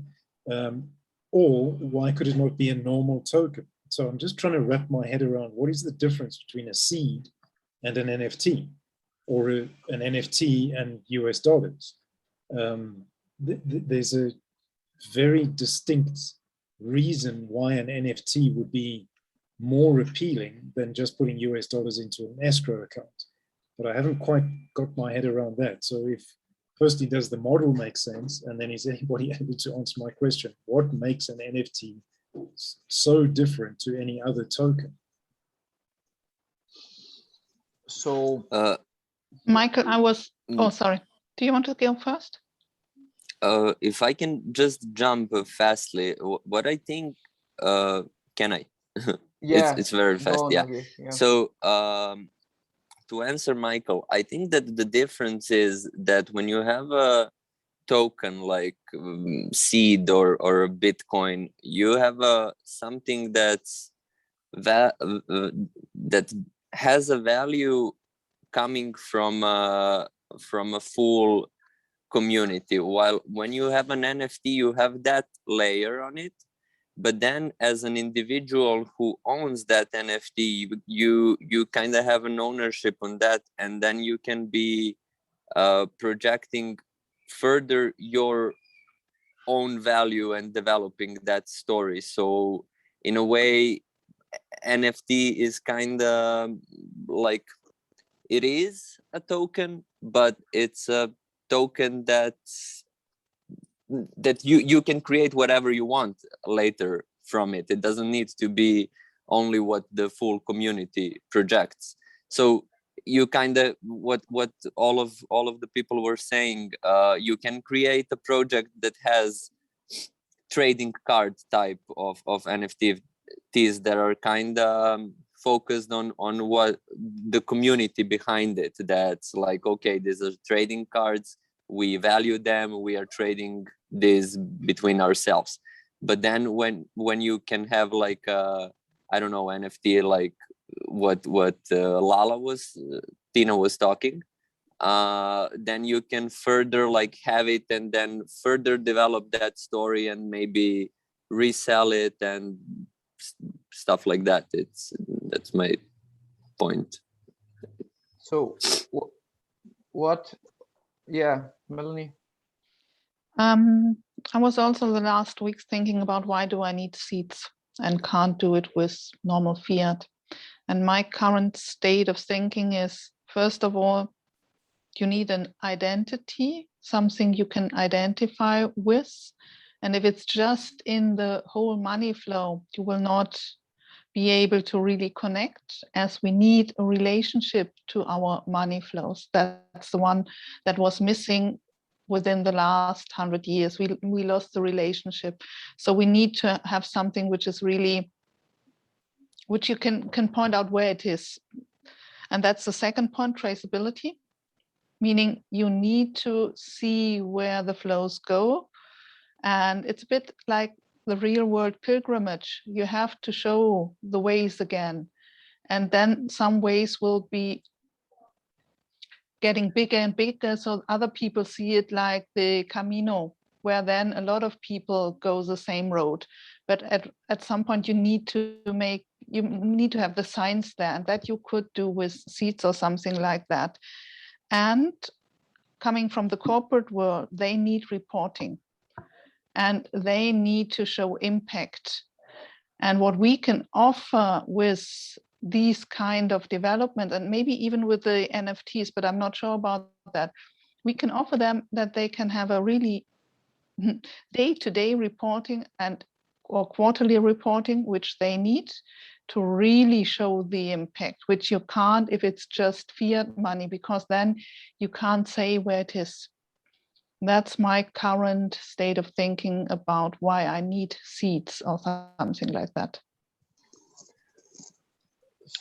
Or why could it not be a normal token? So I'm just trying to wrap my head around what is the difference between a seed and an NFT, or an NFT and US dollars. There's a very distinct reason why an NFT would be more appealing than just putting US dollars into an escrow account. But I haven't quite got my head around that. So if, firstly, does the model make sense? And then is anybody able to answer my question? What makes an NFT so different to any other token? So, Michael, oh, sorry. Do you want to go first? If I can just jump fastly, what I think, can I? yeah, it's very fast, on, yeah. yeah. So to answer Michael, I think that the difference is that when you have a token like seed or a Bitcoin, you have something that's that has a value coming from a full community, while when you have an NFT, you have that layer on it, but then as an individual who owns that NFT, you kind of have an ownership on that, and then you can be projecting further your own value and developing that story. So in a way, NFT is kind of like, it is a token, but it's a token that you can create whatever you want later from it. It doesn't need to be only what the full community projects. So you kind of, what all of the people were saying, you can create a project that has trading card type of NFTs that are kind of focused on what the community behind it. That's like, okay, these are trading cards, we value them, we are trading this between ourselves. But then when you can have like I don't know, NFT like what Tina was talking, then you can further like have it and then further develop that story and maybe resell it and stuff like that. That's my point. So what? Yeah, Melanie. I was also the last week thinking about why do I need seeds and can't do it with normal fiat. And my current state of thinking is, first of all, you need an identity, something you can identify with. And if it's just in the whole money flow, you will not be able to really connect, as we need a relationship to our money flows. That's the one that was missing within the last 100 years. We lost the relationship. So we need to have something which is really, which you can point out where it is. And that's the second point, traceability, meaning you need to see where the flows go. And it's a bit like the real world pilgrimage. You have to show the ways again. And then some ways will be getting bigger and bigger, so other people see it like the Camino, where then a lot of people go the same road. But at some point you need to have the signs there, and that you could do with seeds or something like that. And coming from the corporate world, they need reporting and they need to show impact. And what we can offer with these kind of development, and maybe even with the NFTs, but I'm not sure about that, we can offer them that they can have a really day-to-day reporting or quarterly reporting, which they need to really show the impact, which you can't if it's just fiat money, because then you can't say where it is. That's my current state of thinking about why I need seeds or something like that.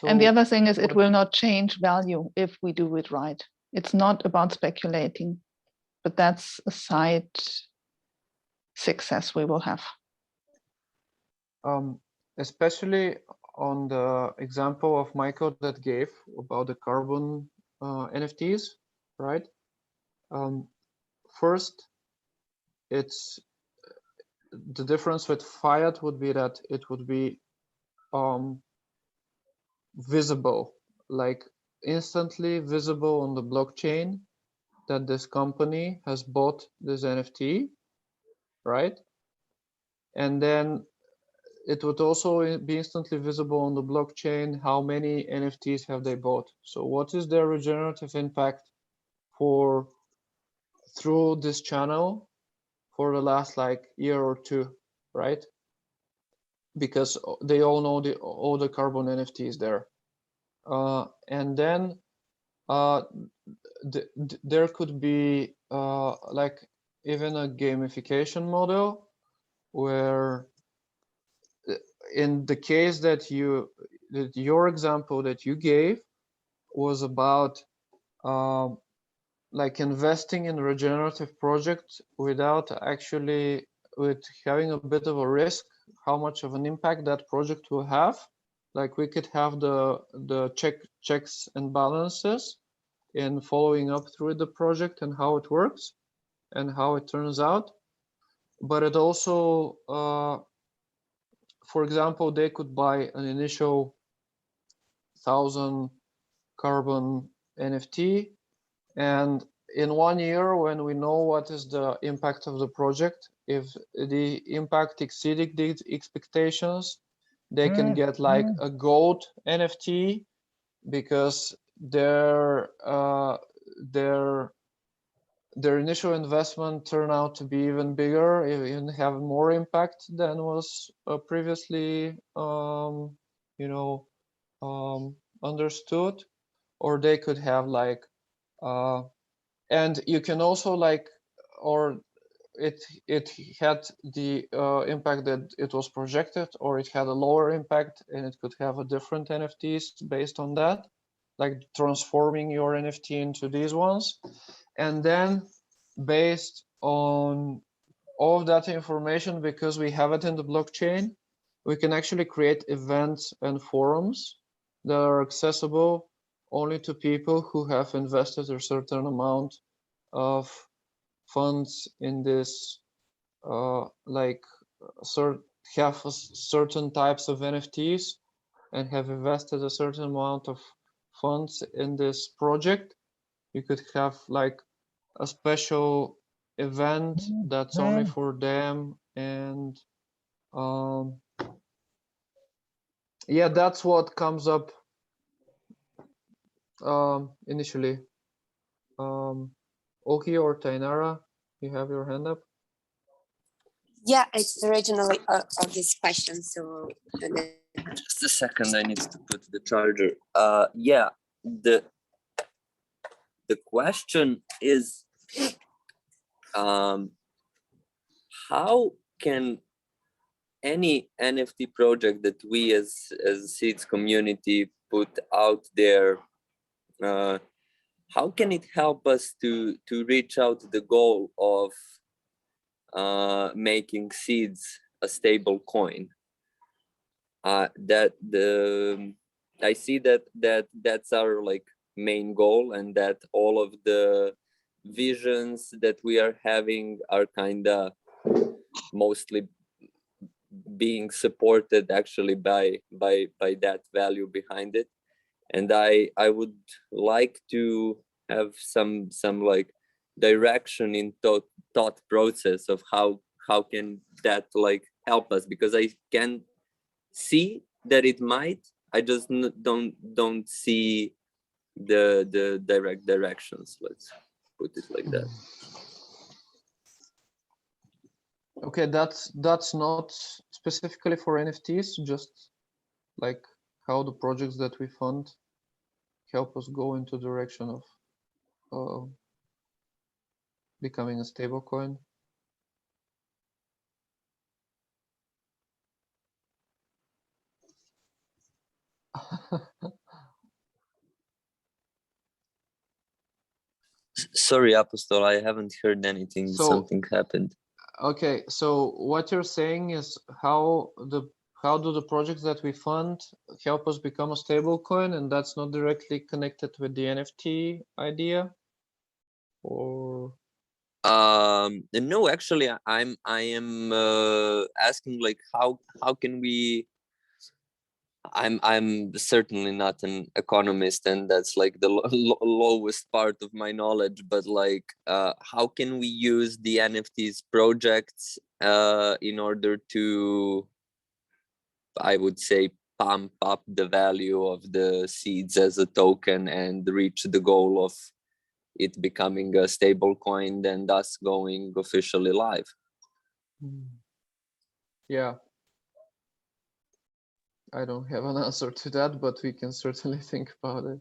And the So other thing is it what- will not change value if we do it right. It's not about speculating, but that's a side success we will have. Especially on the example of Michael that gave about the carbon NFTs, right? First, it's the difference with fiat would be that it would be visible, like instantly visible on the blockchain that this company has bought this NFT, right? And then it would also be instantly visible on the blockchain how many NFTs have they bought. So what is their regenerative impact for through this channel for the last like year or two, right? Because they all know all the carbon NFTs there. And then there could be like even a gamification model where in the case that your example that you gave was about like investing in regenerative projects without actually with having a bit of a risk how much of an impact that project will have. Like we could have the checks and balances in following up through the project and how it works and how it turns out. But it also for example, they could buy an initial 1,000 carbon NFT, and in 1 year, when we know what is the impact of the project, if the impact exceeded the expectations, they can get like a gold NFT because their initial investment turned out to be even bigger, even have more impact than was previously, understood. Or they could have like, and you can also like, or it had the impact that it was projected, or it had a lower impact, and it could have a different NFTs based on that, like transforming your NFT into these ones. And then based on all of that information, because we have it in the blockchain, we can actually create events and forums that are accessible only to people who have invested a certain amount of funds in this, like have certain types of NFTs and have invested a certain amount of funds in this project. You could have like a special event that's only for them, and yeah, that's what comes up initially. Oki or Tainara, you have your hand up? Yeah, it's originally of this question, so. Just a second, I need to put the charger. Yeah, the question is, how can any NFT project that we as Seeds community put out there, how can it help us to reach out to the goal of making Seeds a stable coin? That I see that's our like main goal, and that all of the visions that we are having are kind of mostly being supported actually by that value behind it. And I would like to have some like direction in thought process of how can that like help us, because I can see that it might, I just don't see the direct directions, let's put it like that. Okay, that's not specifically for NFTs, just like how the projects that we fund help us go into the direction of becoming a stable coin. Sorry, Apostol, I haven't heard anything. So- Something happened. Okay, so what you're saying is how do the projects that we fund help us become a stable coin, and that's not directly connected with the NFT idea? Or No, actually, I am asking like how can we. I'm certainly not an economist, and that's like the lowest part of my knowledge. But like, how can we use the NFTs projects in order to, I would say, pump up the value of the seeds as a token and reach the goal of it becoming a stable coin and thus going officially live? yeah, I don't have an answer to that, but we can certainly think about it. I'm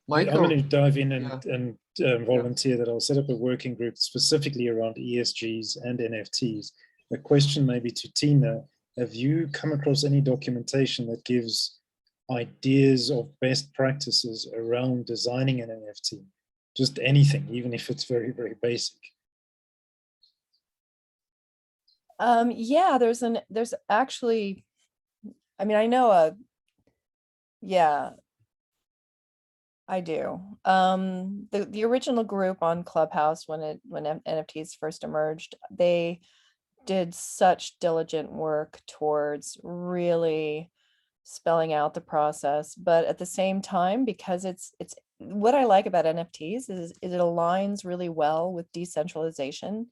Michael, going to dive in yeah. and volunteer that I'll set up a working group specifically around ESGs and NFTs. A question maybe to Tina: have you come across any documentation that gives ideas of best practices around designing an NFT? Just anything, even if it's very, very basic. Yeah, there's actually, I mean, I know yeah, I do. The original group on Clubhouse when NFTs first emerged, they did such diligent work towards really spelling out the process. But at the same time, because it's what I like about NFTs is it aligns really well with decentralization.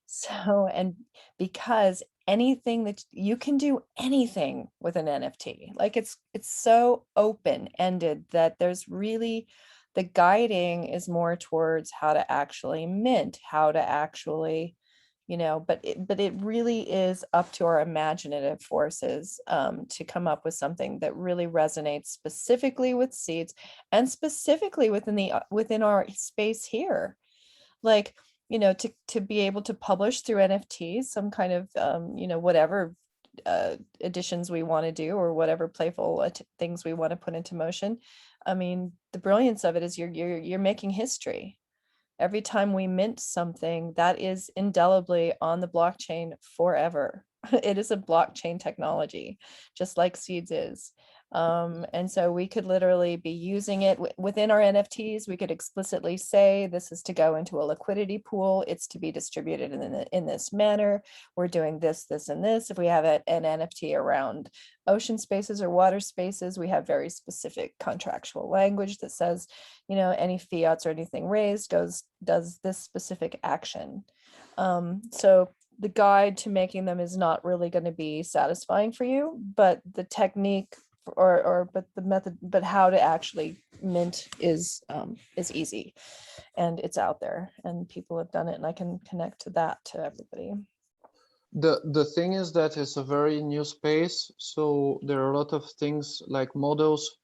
So, and because anything that you can do anything with an NFT, like it's so open-ended that there's really, the guiding is more towards how to actually mint, how to actually, but it really is up to our imaginative forces to come up with something that really resonates specifically with seeds and specifically within our space here. Like, to be able to publish through NFTs, some kind of, whatever additions we want to do or whatever playful things we want to put into motion. I mean, the brilliance of it is you're making history. Every time we mint something, that is indelibly on the blockchain forever. It is a blockchain technology, just like Seeds is. And so we could literally be using it within our NFTs. We could explicitly say this is to go into a liquidity pool. It's to be distributed in this manner. We're doing this, this, and this. If we have an NFT around ocean spaces or water spaces, we have very specific contractual language that says, any fiats or anything raised does this specific action. So the guide to making them is not really going to be satisfying for you, but the technique but the method, but how to actually mint is easy, and it's out there and people have done it, and I can connect to that to everybody. The thing is that it's a very new space, so there are a lot of things like models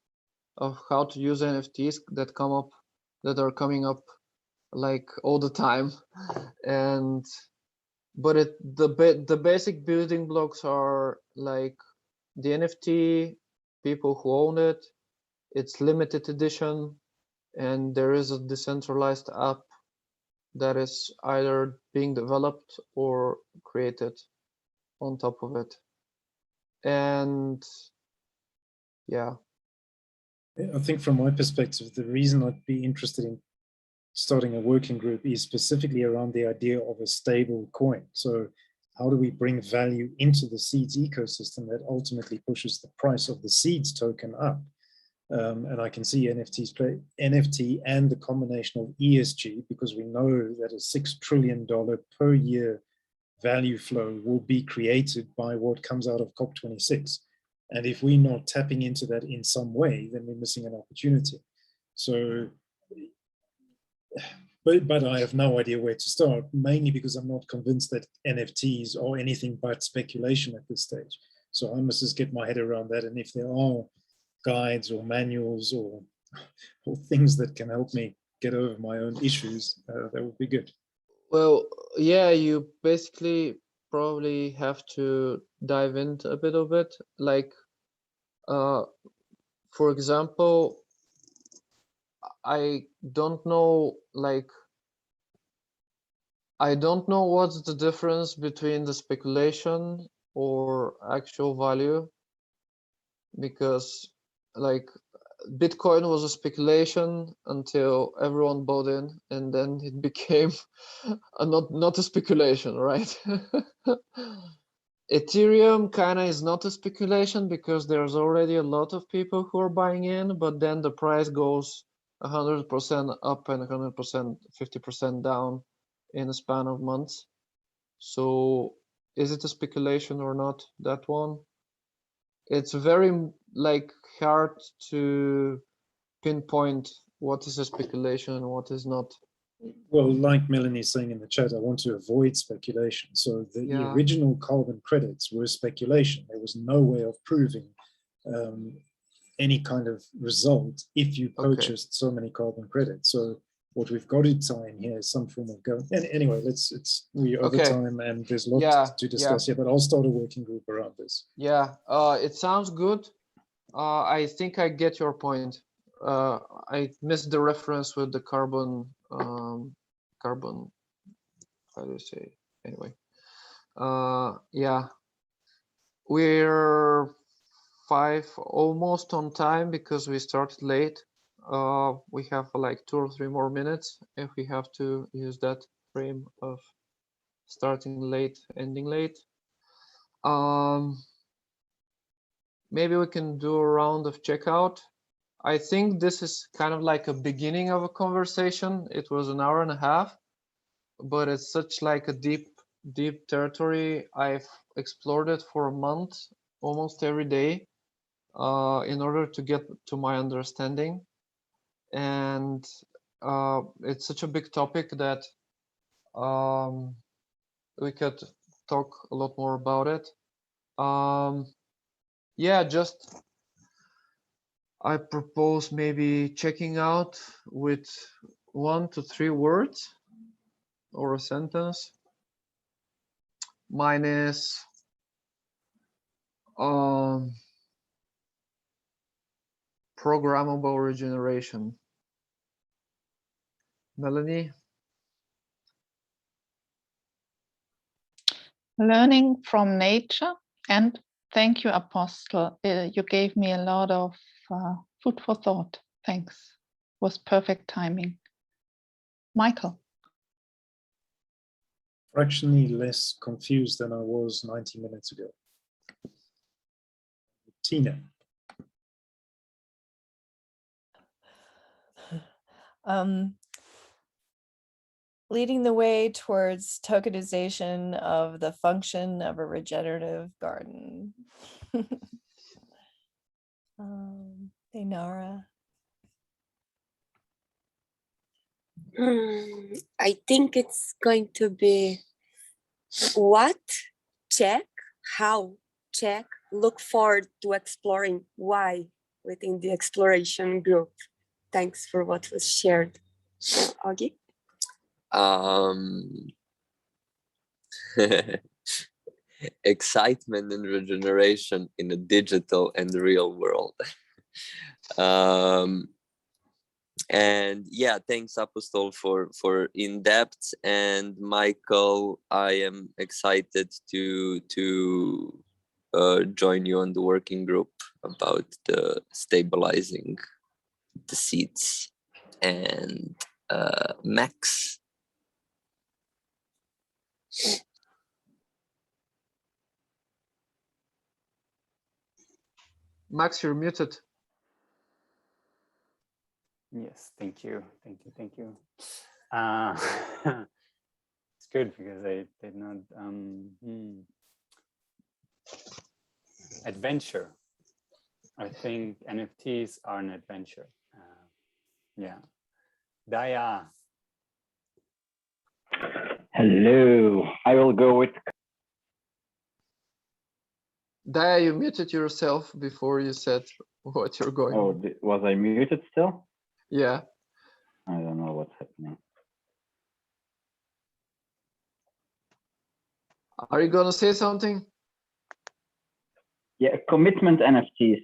of how to use NFTs that are coming up like all the time, but the basic building blocks are like the NFT, people who own it, it's limited edition, and there is a decentralized app that is either being developed or created on top of it. And yeah, I think from my perspective, the reason I'd be interested in starting a working group is specifically around the idea of a stable coin. So how do we bring value into the Seeds ecosystem that ultimately pushes the price of the Seeds token up? And I can see NFTs play NFT and the combination of ESG, because we know that a $6 trillion per year value flow will be created by what comes out of COP26. And if we're not tapping into that in some way, then we're missing an opportunity. So, but I have no idea where to start, mainly because I'm not convinced that NFTs are anything but speculation at this stage. So I must just get my head around that. And if there are guides or manuals or things that can help me get over my own issues, that would be good. well, yeah, you basically probably have to dive into a bit of it. Like, for example, I don't know like I don't know what's the difference between the speculation or actual value, because like Bitcoin was a speculation until everyone bought in, and then it became not a speculation, right? Ethereum kind of is not a speculation because there's already a lot of people who are buying in, but then the price goes 100% up and 100%, 50% down in a span of months. So is it a speculation or not, that one? It's very like hard to pinpoint what is a speculation and what is not. Well, like Melanie's saying in the chat, I want to avoid speculation. So the original carbon credits were speculation. There was no way of proving any kind of result if you purchased so many carbon credits. So what we've got to tie in here is some form of go. Anyway, we over time and there's lots to discuss here, but I'll start a working group around this. Yeah, it sounds good. I think I get your point. I missed the reference with the carbon, how do you say? Anyway, yeah, we're almost on time because we started late. We have like 2 or 3 more minutes if we have to use that frame of starting late, ending late. Maybe we can do a round of checkout. I think this is kind of like a beginning of a conversation. It was an hour and a half, but it's such like a deep territory. I've explored it for a month, almost every day, in order to get to my understanding. And it's such a big topic that we could talk a lot more about it. Yeah, just I propose maybe checking out with 1 to 3 words or a sentence. Mine is programmable regeneration. Melanie? Learning from nature, and thank you, Apostle. You gave me a lot of food for thought. Thanks. Was perfect timing. Michael? Fractionally less confused than I was 90 minutes ago. Tina? Leading the way towards tokenization of the function of a regenerative garden. Nara. I think it's going to be what, check, how, check, look forward to exploring why within the exploration group. Thanks for what was shared. Augie? Excitement and regeneration in a digital and real world. And yeah, thanks Apostle for in-depth, and Michael, I am excited to join you on the working group about the stabilizing the seeds. And Max? Max, you're muted. Yes, thank you. It's good because I did not adventure. I think NFTs are an adventure. Yeah. Daya. Hello. I will go with. Daya, you muted yourself before you said what you're going. Oh, was I muted still? Yeah. I don't know what's happening. Are you gonna say something? Yeah, commitment NFTs.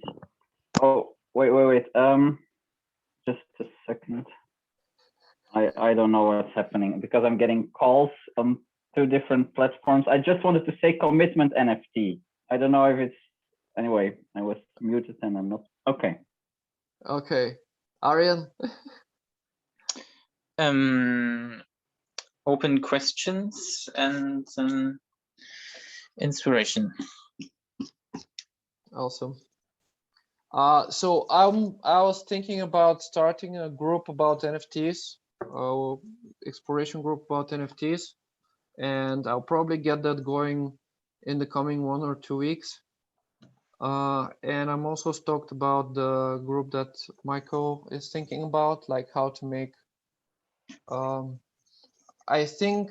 Oh, wait. Just a second. I don't know what's happening because I'm getting calls on 2 different platforms. I just wanted to say commitment NFT. I don't know if it's, anyway, I was muted and I'm not, okay. Okay, Aryan. Open questions and inspiration. Awesome. So I was thinking about starting a group about NFTs, exploration group about NFTs, and I'll probably get that going in the coming 1 or 2 weeks. And I'm also stoked about the group that Michael is thinking about, like how to make. I think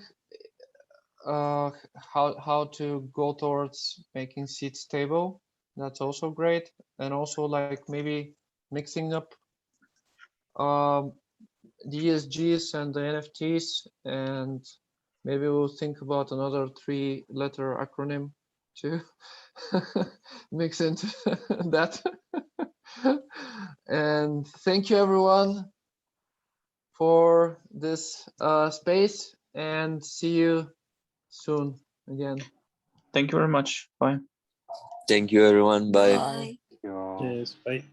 how to go towards making seeds stable. That's also great, and also like maybe mixing up the ESGs and the NFTs, and maybe we'll think about another 3-letter acronym to mix into that. And thank you everyone for this space, and see you soon again. Thank you very much. Bye. Thank you, everyone. Bye. Bye. Cheers. Bye.